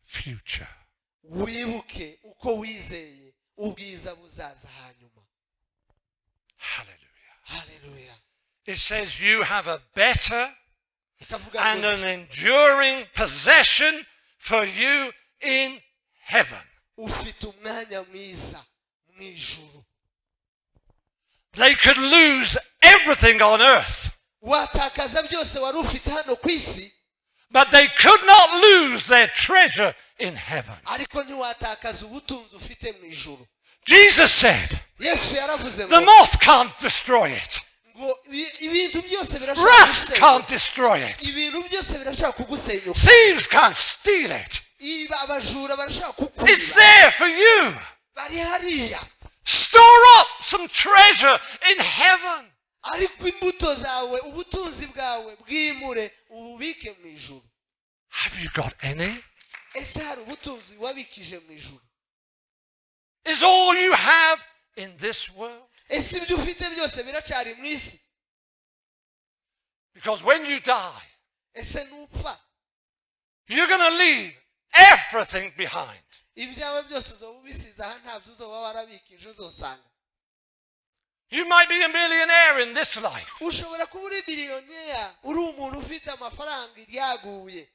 future. wibuke uko wizeye ubwiza buzaza hanyuma. Hallelujah. Haleluya. It says you have a better Ikavuga and ngo an enduring possession for you in heaven. ufite umwanya mwiza mu ijuru. They could lose everything on earth, Watakaza byose wari ufite hano ku isi, but they could not lose their treasure in heaven. ariko ntiwatakaza ubutunzi ufite mu ijuru. Jesus said, Yesu yaravuze the ngo moth can't destroy it. ibintu byose birashaka Rust kugusenya. can't destroy it. Ibintu byose birashaka kugusenyuka. Thieves can't steal it. Abajura barashaka It's kukwiba. there for you. Bari hariya. Store up some treasure in heaven. Ariko imbuto zawe, ubutunzi bwawe bwimure ububike mu ijuru. Have you got any? Ese hari ubutunzi wabikije mu ijuru? Is all you have in this world? Ese ibyo ufite byose biracyari mu isi? Because when you die, Ese nupfa you're going to leave everything behind. ibyawe byose uzoba ubisize aha, ntabyo uzoba warabikije uzosanga. You might be a millionaire in this life, Ushobora kuba uri biliyoniya, uri umuntu ufite amafaranga iryaguye,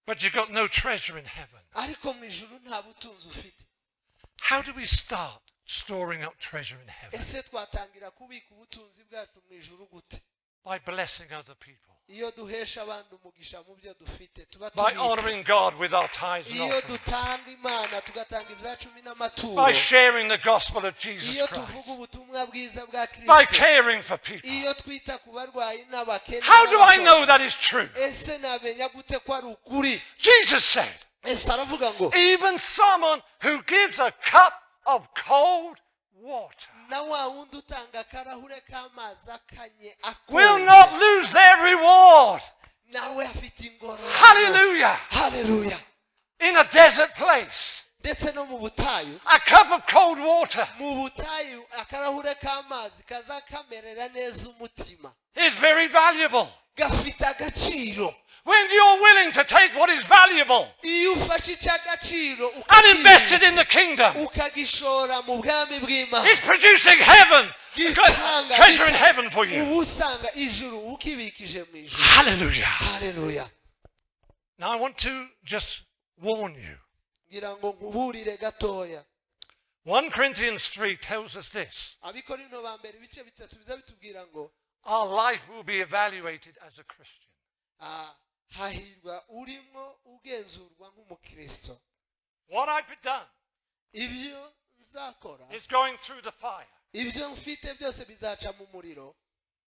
but you've got no treasure in heaven. ariko mu ijuru nta butunzi ufite. How do we start storing up treasure in heaven? Ese twatangira kubika ubutunzi bwacu mu ijuru gute? By blessing other people, Iyo duhesha abandi umugisha mu byo dufite, tuba by tubitse. honoring God with our tithes and Iyo offerings, dutanga Imana tugatanga ibya cumi n'amaturo, by sharing the gospel of Jesus iyo tuvuga Christ, ubutumwa bwiza bwa by Kristo, caring for people. iyo twita ku barwayi n'abakene How do I n'abakene. know that is true? Ese namenya gute ko ari ukuri? Jesus said, Ese aravuga ngo even someone who gives a cup of cold water na wa wundi utanga akarahure k'amazi akanye will akonje, not lose their reward. nawe afite ingororano. Hallelujah. Haleluya. In a desert place, Ndetse no mu butayu, a cup of cold water mu butayu akarahure k'amazi kaza kamerera neza umutima, is very valuable. gafite agaciro. When you're willing to take what is valuable Iyo ufashe icy'agaciro and invest it in the kingdom, ukagishora mu bwami bw'Imana, it's producing heaven, gitanga treasure in heaven for you. uba usanga ijuru ukibikije mu ijuru. Hallelujah. Haleluya. Now I want to just warn you. Ngira ngo nkuburire gatoya. 1 Corinthians 3 tells us this. Abikorino ba mbere ibice bitatu biza bitubwira ngo Our life will be evaluated as a Christian. hahirwa urimo ugenzurwa nk'umukristo. What I've done Ibyo nzakora, is going through the fire. ibyo mfite byose bizaca mu muriro.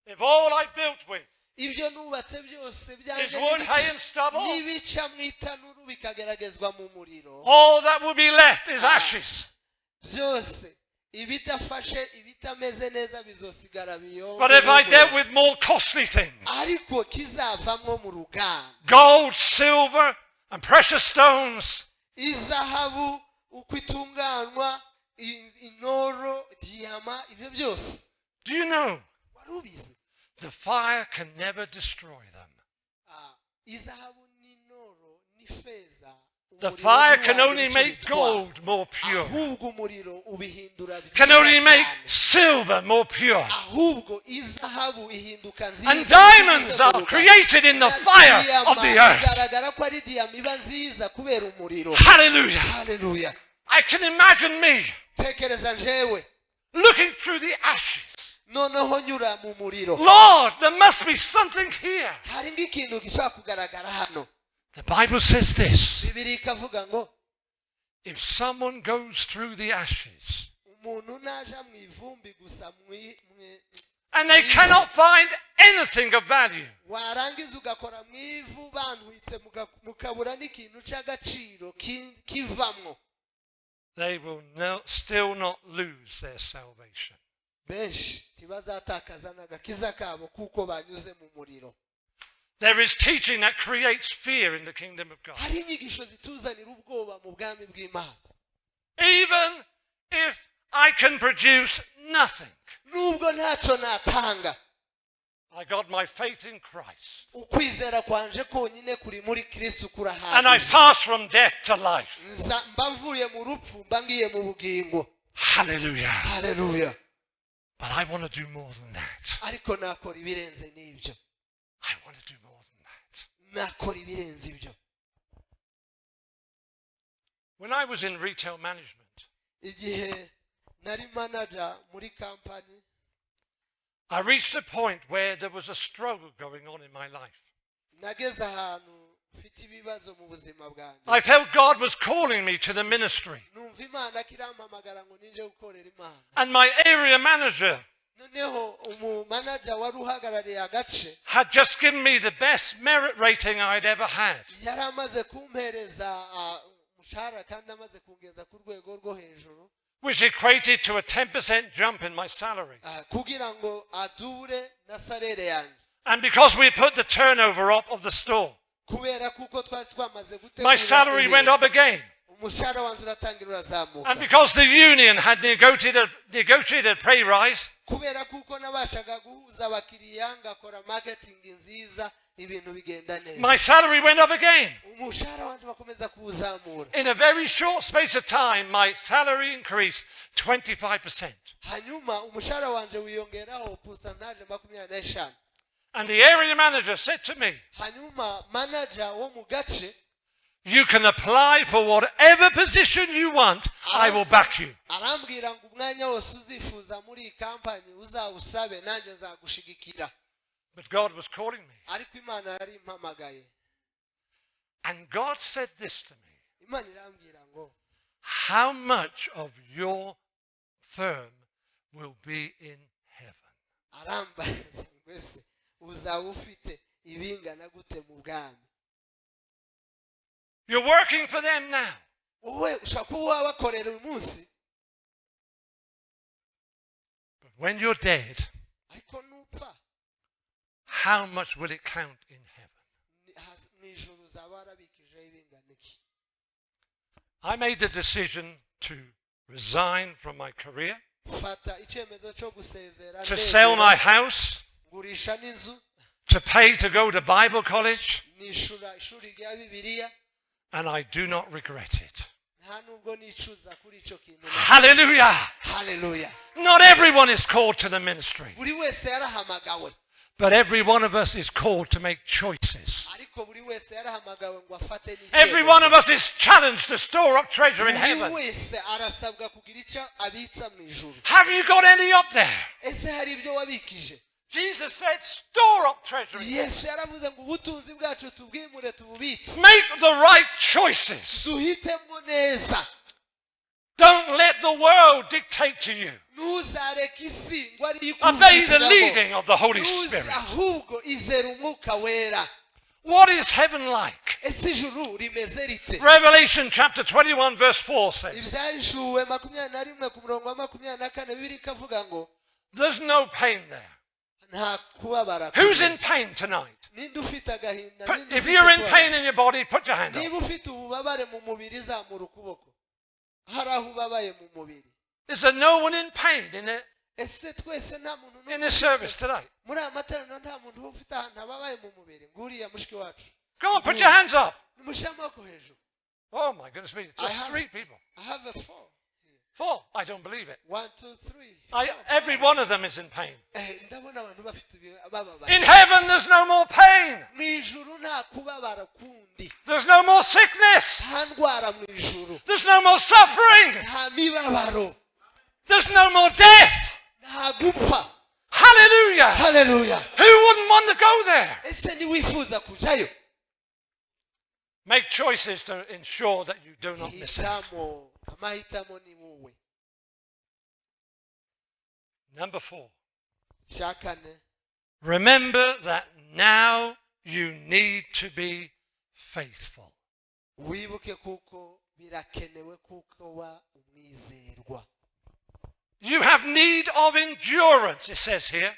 if all I built with ibyo nubatse byose is byanjye wood, hay, and stubble, n'ibica mu itanuru bikageragezwa mu muriro all that will be left is ashes. byose ibidafashe ibitameze neza bizosigara biyonga But if I dealt with more costly things, ariko kizavamwo mu ruganda gold, silver, and precious stones, izahabu uko itunganywa inoro diyama ibyo byose do you know wari ubizi the fire can never destroy them? izahabu n'inoro n'ifeza The fire can only make gold more pure, ahubwo umuriro ubihindura can only make silver more pure. ahubwo izahabu ihinduka nziza And diamonds are created in the fire of the earth. bigaragara ko ari diyama iba nziza kubera umuriro. Hallelujah. Hallelujah. I can imagine me tekereza njewe looking through the ashes. noneho nyura mu muriro. Lord, there must be something here. hari nk'ikintu gishobora kugaragara hano. The Bible says this. bibiri ikavuga ngo If someone goes through the ashes umuntu naja mu ivumbi gusa and they cannot find anything of value, warangiza ugakora mu ivu banwitse mukabura n'ikintu cy'agaciro kivamwo, they will still not lose their salvation. benshi ntibazatakaza n'agakiza kabo kuko banyuze mu muriro. There is teaching that creates fear in the kingdom of God. hari inyigisho zituzanira ubwoba mu bwami bw'Imana. Even if I can produce nothing, nubwo ntacyo natanga, I got my faith in Christ. ukwizera kwanje konyine kuri muri Kristo And I kurahagije. pass from death to life. mba mvuye mu rupfu mba ngiye mu bugingo. Hallelujah. Hallelujah. But I want to do more than that. ariko nakora ibirenze n'ibyo. I want to do more than that. nakora ibirenze ibyo. When I was in retail management, igihe nari manager muri kampani, I reached a point where there was a struggle going on in my life. nageze ahantu mfite ibibazo mu buzima bwanjye. I felt God was calling me to the ministry. numva Imana kirampamagara ngo ninje gukorera Imana. And my area manager noneho umumanager wari uhagarariye agace had just given me the best merit rating I'd ever had. yari amaze kumpereza umushahara kandi amaze kungeza ku rwego rwo hejuru, Which equated to a 10% jump in my salary. kugira ngo adure na salere yanjye. And because we put the turnover up of the store, kubera kuko twari twamaze my salary went up again. umushahara wanjye uratangira urazamuka. And because the union had negotiated a pay rise, kubera kuko nabashaga guhuza abakiriya ngakora marketing nziza, ibintu bigenda neza. my salary went up again. umushahara wanjye bakomeza kuwuzamura. In a very short space of time, my salary increased 25%. hanyuma umushahara wanjye wiyongeraho percentage 25. And the area manager said to me, hanyuma manager wo mu gace you can apply for whatever position you want, I will back you. arambwira ngo umwanya wose uzifuza muri iyi kampani uzawusabe nanjye nzagushigikira. But God was calling me. ariko Imana yari impamagaye. And God said this to me. Imana irambwira ngo How much of your firm will be in heaven? arambaza ngo ese uzaba ufite ibingana gute mu bwami? You're working for them now. wowe ushaka kuba wabakorera uyu munsi, But when you're dead, ariko nupfa how much will it count in heaven? mu ijuru uzaba warabikijeho ibingana iki? I made the decision to resign from my career, fata icyemezo cyo gusezera, to sell my house, ngurisha n'inzu, to pay to go to Bible college, nishura ishuri rya Bibiliya, and I do not regret it. nta nubwo nicuza kuri icyo kintu. Hallelujah! Hallelujah. Not everyone is called to the ministry, buri wese yarahamagawe, but every one of us is called to make choices. ariko buri wese yarahamagawe ngo afate Every one of us is challenged to store up treasure in buri heaven. wese arasabwa kugira icyo abitsa mu ijuru. Have you got any up there? ese hari ibyo wabikije? Jesus said, store up treasure in heaven. yesu yaravuze ngo ubutunzi bwacu tubwimure tububitse. Make the right choices. duhitemo neza. Don't let the world dictate to you. ntuzareke isi ngo ari Obey the leading of the Holy Spirit. ahubwo izera umwuka wera. What is heaven like? ese ijuru rimeze rite? Revelation chapter 21 verse 4 says, ibyahishuwe 21 ku murongo wa 24 Bibiliya ikavuga ngo there's no pain there. nta kubabara. Who's in pain tonight? ninde ufite agahinda? If you're in pain in your body, put your hand up. niba ufite ububabare mu mubiri zamura ukuboko. hari aho ubabaye mu mubiri. Is there no one in pain ese twese nta muntu in this service today? muri aya materaniro nta muntu ufite ahantu ababaye mu mubiri nguriya mushiki wacu. Go on, put your hands up. nimushyire amaboko hejuru. Oh my goodness me, just 3 people. I have a 4. 4, I don't believe it. 1, 2, 3. Every one of them is in pain. ndabona abantu bafite bababaye. In heaven there's no more pain. mu ijuru nta kubabara kundi. There's no more sickness. nta ndwara mu ijuru. There's no more suffering. nta mibabaro. There's no more death. nta gupfa. Hallelujah. Hallelujah. Who wouldn't want to go there? ese niwifuza kujyayo? Make choices to ensure that you do not miss out. amahitamo ni wowe. Number 4. icya kane, Remember that now you need to be faithful. wibuke kuko birakenewe kuko wa umwizerwa. You have need of endurance, it says here.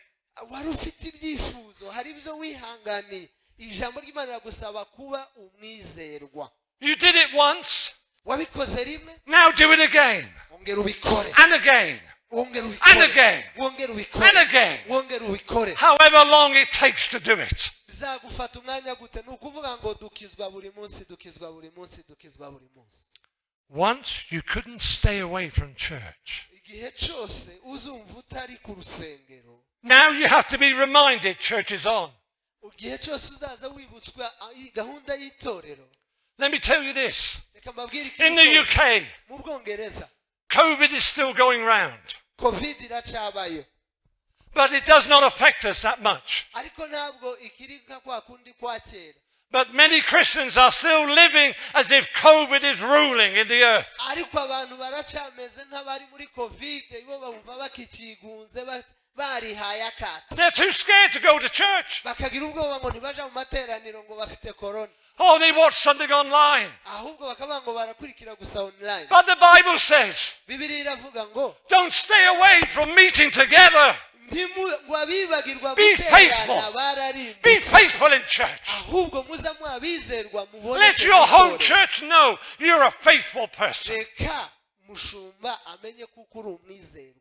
wari ufite ibyifuzo, hari ibyo wihanganiye. ijambo ry'Imana riragusaba kuba umwizerwa. You did it once. wabikoze rimwe, Now do it again. ongera ubikore. And again. wongera And ubikore. again. wongera ubikore. And again. wongera ubikore. However long it takes to do it. bizagufata umwanya gute? ni ukuvuga ngo dukizwa buri munsi, dukizwa buri munsi, dukizwa buri munsi. Once you couldn't stay away from church. igihe cyose uzumva utari ku rusengero, Now you have to be reminded church is on. igihe cyose uzaza wibutswa gahunda y'itorero. Let me tell you this. reka mbabwire In the ikibazo. UK, mu Bwongereza COVID is still going round. covid iracyabayo, But it does not affect us that much. ariko ntabwo ikiri nka kwa kundi kwa kera. But many Christians are still living as if COVID is ruling in the earth. ariko abantu baracyameze nk'abari muri covid, bo bumva bakikigunze barihaye akato. They're too scared to go to church. bakagira ubwoba ngo ntibaja mu materaniro ngo bafite korona. Oh, they watch something online. ahubwo bakavuga ngo barakurikira gusa online. But the Bible says, bibiliya iravuga ngo don't stay away from meeting together. ngo abibagirwa Be faithful. guterana bararimbutse. Be faithful in church. ahubwo muza mwabizerwa mubone. Let your home church know you're a faithful person. reka mushumba amenye kuko uri umwizerwa.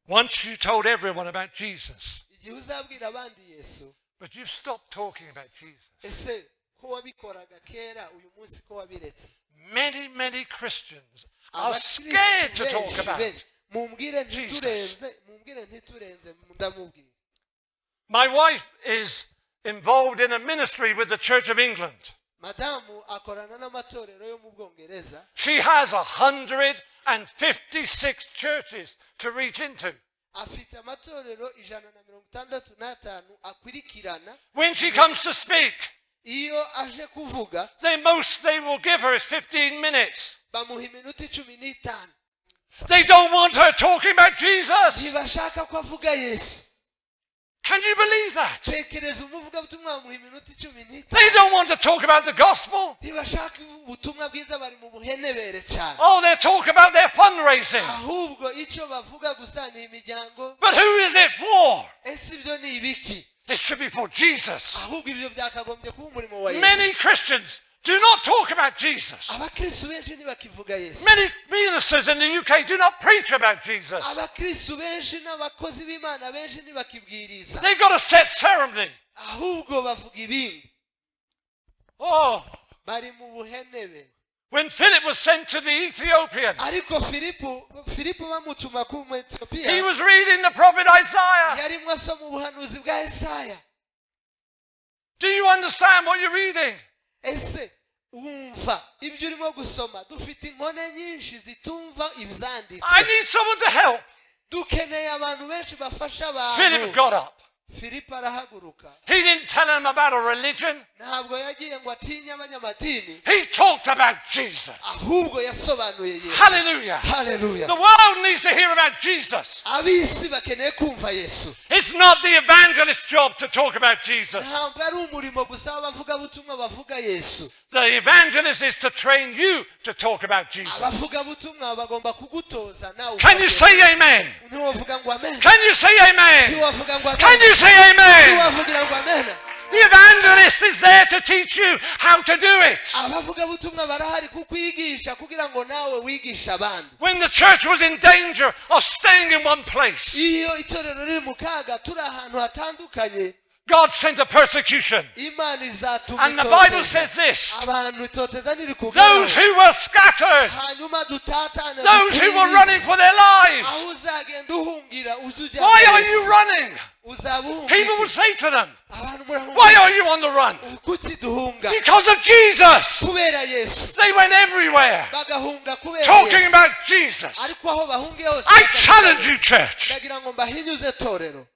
Once you told everyone about Jesus, igihe uzabwira abandi Yesu, but you've stopped talking about Jesus. ese ko wabikoraga kera uyu munsi ko wabiretse? Many Christians are scared to talk about it. mumbwire ntiturenze ndamubwira. My wife is involved in a ministry with the Church of England. madamu akorana n'amatorero yo mu Bwongereza. She has 156 churches to reach into. afite amatorero 165 akurikirana. When she comes to speak, iyo aje kuvuga the most they will give her is 15 minutes. bamuha iminota 15. They don't want her talking about Jesus. ntibashaka ko avuga Yesu. Can you believe that? tekereza umuvugabutumwa bamuha iminota 15. They don't want to talk about the gospel. ntibashaka ubutumwa bwiza, bari mu buhenebere cyane. Oh, they talk about their fundraising. ahubwo icyo bavuga gusa ni imiryango. But who is it for? ese ibyo ni ibiki? It should be for Jesus. ahubwo ibyo byakagombye kuba umurimo wa Yesu. Many Christians do not talk about Jesus. abakristu benshi ntibakivuga Yesu. Many ministers in the UK do not preach about Jesus. abakristu benshi n'abakozi b'Imana benshi ntibakibwiriza. They've got a set ceremony. ahubwo bavuga ibindi. Oh, bari mu buhenebe. when Philip was sent to the Ethiopian, ariko filipo bamutuma ku he Etiyopiya, was reading the prophet Isaiah. yarimwo asoma ubuhanuzi bwa Yesaya. Do you understand what you're reading? ese wumva ibyo urimo gusoma? dufite inkone nyinshi zitumva I ibyanditswe. need someone to help. dukeneye abantu benshi bafasha Philip abantu. got up. filipo arahaguruka He didn't tell them about a religion. ntabwo yagiye ngo atinye abanyamadini He talked about Jesus. ahubwo yasobanuye yesu Hallelujah. haleluya The world needs to hear about Jesus. ab'isi bakeneye kumva yesu It's not the evangelist's job to talk about Jesus. ntabwo ari umurimo gusa w'abavugabutumwa bavuga yesu The evangelist is to train you to talk about Jesus. abavugabutumwa bagomba kugutoza nawe Can you say amen? ntiwavuga ngo amen Can you say amen? ntiwavuga ngo Can amen you say amen? ntiwavugira ngo amen The evangelist is there to teach you how to do it. abavugabutumwa barahari kukwigisha kugira ngo nawe wigisha abandi When the church was in danger of staying in one place, iyo itorero riri mu kaga turi ahantu hatandukanye God sent a persecution. imana izatuma And the Bible itoteza. says this: abantu itoteza niri those kugeraho who were scattered, hanyuma dutatane those who were running for their lives, aho uzagenda uhungira uzujya why are you running? uzaba People would uhungira say to them, abantu murahungira why are you on the run? kuki duhunga Because of Jesus. kubera yesu They went everywhere bagahunga kubera talking yesu about Jesus. ariko aho bahungiye hose I bakavuga challenge Yesu. you, church. ndagira ngo mbahinyuze torero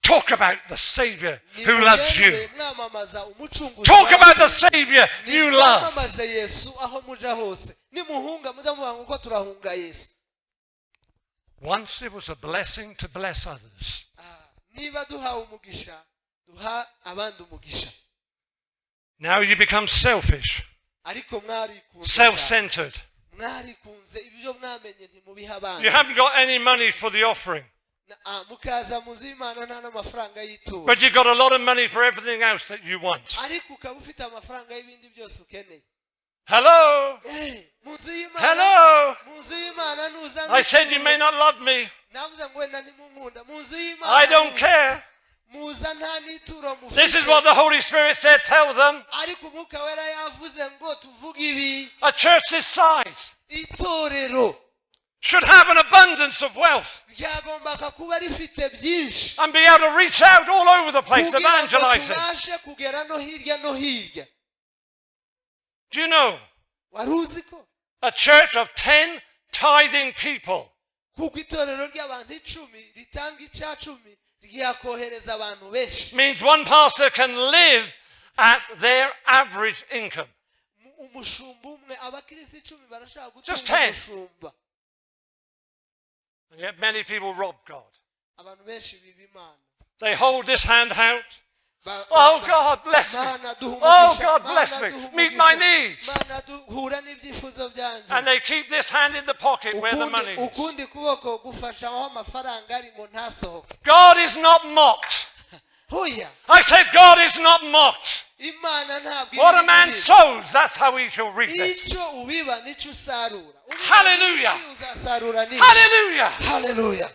Talk about the Savior who loves you. nimugende mwamamaza umucunguzi Talk wawe. about the Savior you love. nimwamamaze yesu aho muja hose nimuhunga mujya muvuga ngo ko turahunga yesu Once it was a blessing to bless others. niba duhawe umugisha duha abandi umugisha Now you become selfish, ariko mwarikunze self-centered. mwarikunze ibyo mwamenye ntimubiha abandi You haven't got any money for the offering, mukaza mu nzu y'imana nta n'amafaranga y'ituro but you've got a lot of money for everything else that you want. ariko ukaba ufite amafaranga y'ibindi byose ukeneye Hello? mu nzu y'imana Hello? mu nzu y'imana nuza I said you may not love me. navuze ngo wenda ntimunkunda mu nzu I y'imana don't care. muza nta n'ituro This is what the Holy Spirit said, tell them. ariko umwuka wera yavuze ngo tuvuge ibi A church this size itorero should have an abundance of wealth ryagombaga kuba rifite byinshi and be able to reach out all over the place kugira ngo evangelizing. tubashe kugera no hirya no hirya Do you know? wari uzi ko A church of 10 tithing people kuko itorero ry'abantu 10 ritanga icya 10 ryakohereza abantu benshi means one pastor can live at their average income. umushumba umwe abakirisi 10 barashaka Just gutunga 10. umushumba And yet many people rob God. abantu benshi biba imana They hold this hand out. Ba- Oh, ba- God bless me. Mana duha Oh, umugisha, God Mana bless me. duha Meet my umugisha, needs. Mana duhura n'ibyifuzo byanjye And they keep this hand in the pocket where the money is. ukundi kuboko gufasha aho amafaranga ari ngo ntasohoke God is not mocked. hoya I said God is not mocked. imana ntabwo What a iba man ibibi. sows, that's how he shall reap it. icyo ubiba nicyo usarura Ubiba Hallelujah. byinshi, uzasarura nyinshi Hallelujah. haleluya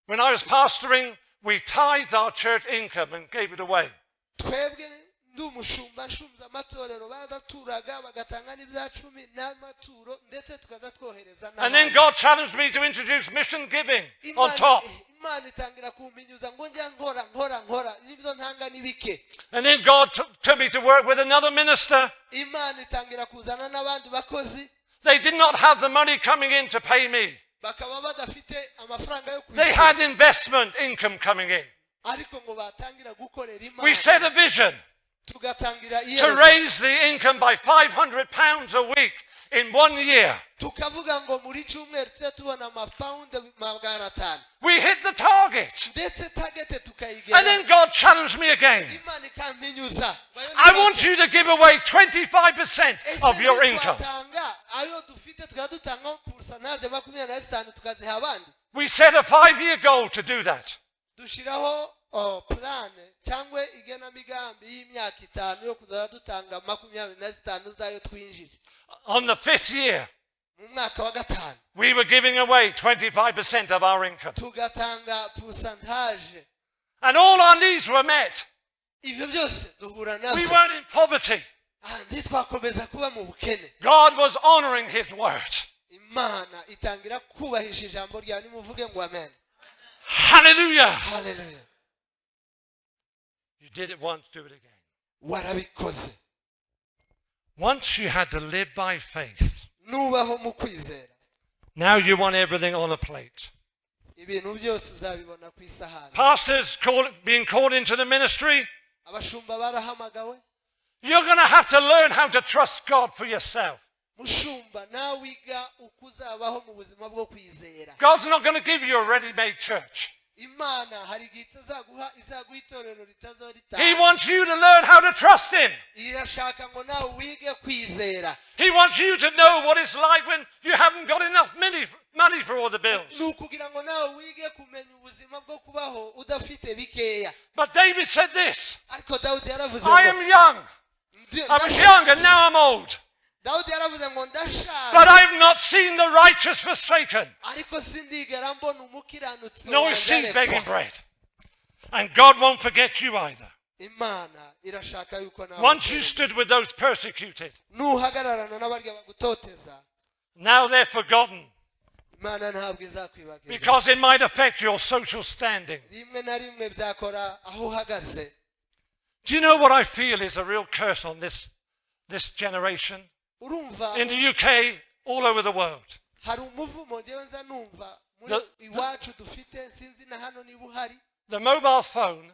When I was pastoring, we tithed our church income and gave it away. twebwe ndi umushumba nshumza amatorero badaturaga bagatanga n'ibya 10 n'amaturo ndetse tukaza twohereza And then God challenged me to introduce mission giving on top. imana itangira kumpinyuza ngo njya nkora n'ibyo ntanga n'ibike And then God took me to work with another minister. imana itangira kuzana n'abandi bakozi They did not have the money coming in to pay me. bakaba badafite amafaranga yo They kwishyura had investment income coming in. ariko ngo batangira gukorera We imana set a vision tugatangira to iyerekwa raise the income by £500 a week in 1 year. tukavuga ngo muri cyumweru tujye tubona amapawundi 500 We hit the target. ndetse tagete And tukayigera then God challenged me again. imana ikampinyuza I want you to give away 25% of your income. twatanga ayo dufite tukaba dutanga pourcentage 25 tukaziha abandi We set a 5-year goal to do that. dushiraho plan cyangwa igenamigambi y'imyaka 5 yo kuzajya dutanga 25 zayo twinjije On the 5th year, mu mwaka wa 5 we were giving away 25% of our income. tugatanga pourcentage And all our needs were met. ibyo byose duhura We nabyo weren't in poverty. ntitwakomeza kuba mu bukene God was honoring his word. imana itangira kubahisha ijambo ryawe nimuvuge ngo amen Hallelujah. haleluya You did it once, do it again. warabikoze Once you had to live by faith. nubaho mu kwizera Now you want everything on a plate. ibintu byose uzabibona ku isahani. Pastors being called into the ministry, Abashumba barahamagawe. you're going to have to learn how to trust God for yourself. Mushumba nawe wiga uko uzabaho mu buzima bwo kwizera. God's not going to give you a ready-made church. Imana hari igihe izaguha itorero ritazorita. He wants you to learn how to trust Him. Irashaka ngo nawe wige kwizera. He wants you to know what it's like when you haven't got enough money for all the bills. Nukugira ngo nawe wige kumenya ubuzima bwo kubaho udafite bikeya. But David said this, Ariko Dawudi yaravuze I am young. I was young and now I'm old. Dawudi yaravuze ngo ndashaje. But I've not seen the righteous forsaken, Ariko sindigera mbona umukiranutsi nor his seed begging bread. And God won't forget you either. Imana irashaka yuko nawe. Once you stood with those persecuted, nuhagararana n'abarya bagutoteza. now they're forgotten. Imana ntabwo izakwibagirwa. Because it might affect your social standing. Rimwe na rimwe byakora aho uhagaze. Do you know what I feel is a real curse on this generation? Urumva In the UK, all over the world. hari umuvumo njyewe nza numva muri iwacu dufite sinzi na hano niba uhari. The mobile phone.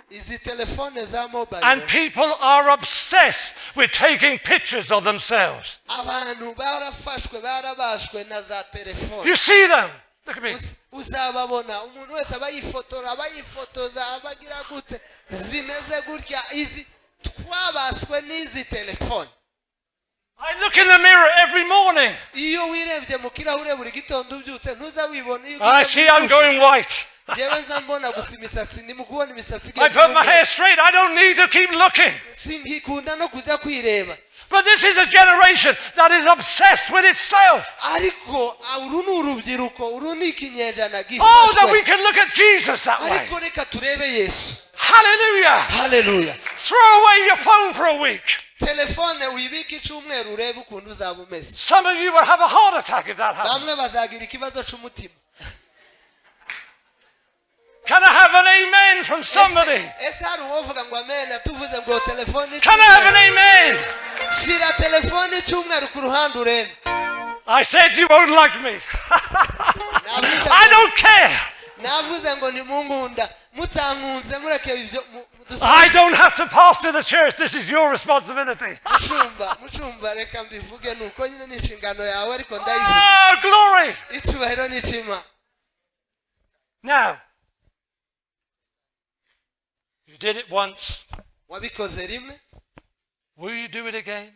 Izi telefone za mobile. And people are obsessed with taking pictures of themselves. Abantu barafashwe barabashwe na za telefone. You see them. Look at me. Uzababona umuntu wese abayifotoza abagira gute zimeze gutya izi twabaswe n'izi telefone. I look in the mirror every morning. Iyo wirebye mu kirahure buri gitondo ubyutse ntuza wibona iyo I see I'm going white. jewe nza mbona gusa imisatsi ndi mu kubona imisatsi I put my hair straight. I don't need to keep looking. sinkikunda no kujya kwireba. But this is a generation that is obsessed with itself. Ariko uru ni urubyiruko uru ni ikinyejana Oh, that we gifashwe. can look at Jesus that way. Ariko reka turebe Yesu. Hallelujah. Hallelujah. Throw away your phone for a week. Telefone uyibike icyumweru urebe ukuntu uzaba umeze. Some of you will have a heart attack if that happens. Bamwe bazagira ikibazo cy'umutima. Can I have an amen from somebody? Ese hari uwovuga ngo amen tuvuze ngo telefone. Can I have an amen? Shira telefone icyumweru ku ruhande urebe. I said you won't like me. I don't care. Navuze ngo nimungunda mutankunze mureke ibyo I don't have to pastor the church. This is your responsibility. mushumba reka mbivuge nuko nyine ni inshingano yawe ariko ndayivuze. Oh, glory. Icyubahiro ni kimwe. Now, you did it once. Wabikoze rimwe. Will you do it again?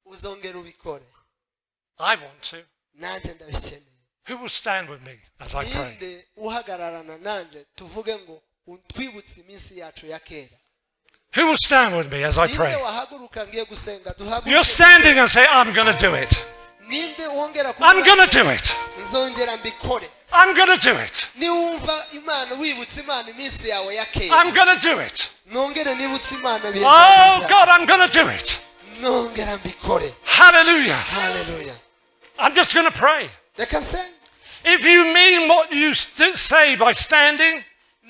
Uzongera ubikore. I want to. Nanjye ndabikeneye. Who will stand with me as I pray? Ninde uhagararana nanje tuvuge ngo twibutse iminsi yacu ya kera. Who will stand with me as I pray? Ninde wahaguruka ngiye gusenga duhaguruke. You're standing and say, I'm going to do it. Ninde wongera I'm going to do it. nzongera mbikore. I'm going to do it. Niwumva Imana wibutse Imana iminsi yawe ya kera. I'm going to do it. Nongere nibutse Imana biye. Oh, God, I'm going to do it. Nongera mbikore. Hallelujah. Hallelujah. I'm just going to pray. Reka nsenga. If you mean what you say by standing,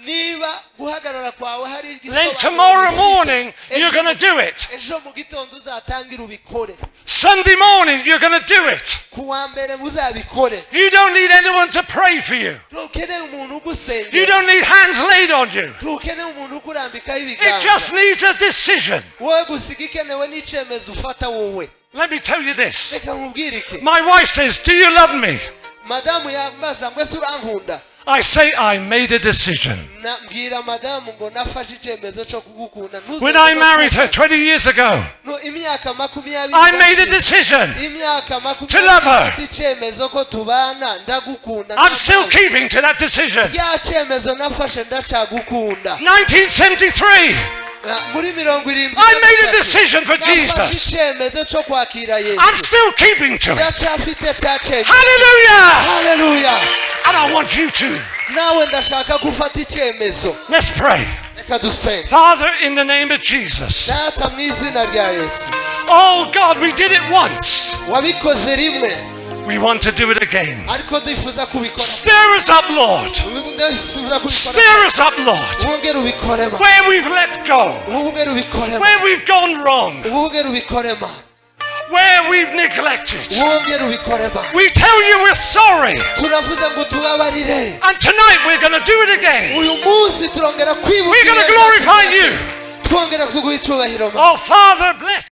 Niba guhagarara kwawe hari igisobanuro. then tomorrow morning you're going to do it. Ejo mu gitondo uzatangira ubikore. Sunday morning you're going to do it. Kuwa mbere muzabikore. You don't need anyone to pray for you. Ntukeneye umuntu ugusengera. You don't need hands laid on you. Ntukeneye umuntu ukurambikaho It ibiganza. just needs a decision. Wowe gusa igikenewe n'icyemezo ufata wowe. Let me tell you this. Reka nkubwire iki. My wife says, do you love me? Madamu yambaza ngo ese urankunda. I say, I made a decision. Mbwira madamu ngo nafashe icyemezo cyo kugukunda. When I married her 20 years ago, imyaka 20. I made a decision imyaka 20 to love her. icyemezo ko tubana ndagukunda. I'm still keeping to that decision. Ya cyemezo nafashe ndacagukunda. 1973, muri 70. I made a decision for Jesus. icyemezo cyo kwakira Yesu. I'm still keeping to it. ndacyafite cya cyemezo. Hallelujah! Hallelujah. And I want you to. Nawe ndashaka gufata icyemezo. Let's pray. Reka dusenge. Father, in the name of Jesus. Data mu izina rya Yesu. Oh God, we did it once. Wabikoze rimwe. We want to do it again. Ariko ndifuza kubikora. Stir us up, Lord. Ndifuza kubikora. Stir us up, Lord. Wongere ubikorema. Where we've let go. Wongere ubikorema. Where we've gone wrong. Wongere ubikorema. where we've neglected. wongere ubikore ba We tell you we're sorry. turavuze ngo tubabarire And tonight we're going to do it again. uyu munsi turongera We're going to kwibuka glorify you. twongera kuguha icyubahiro Oh, Father, bless.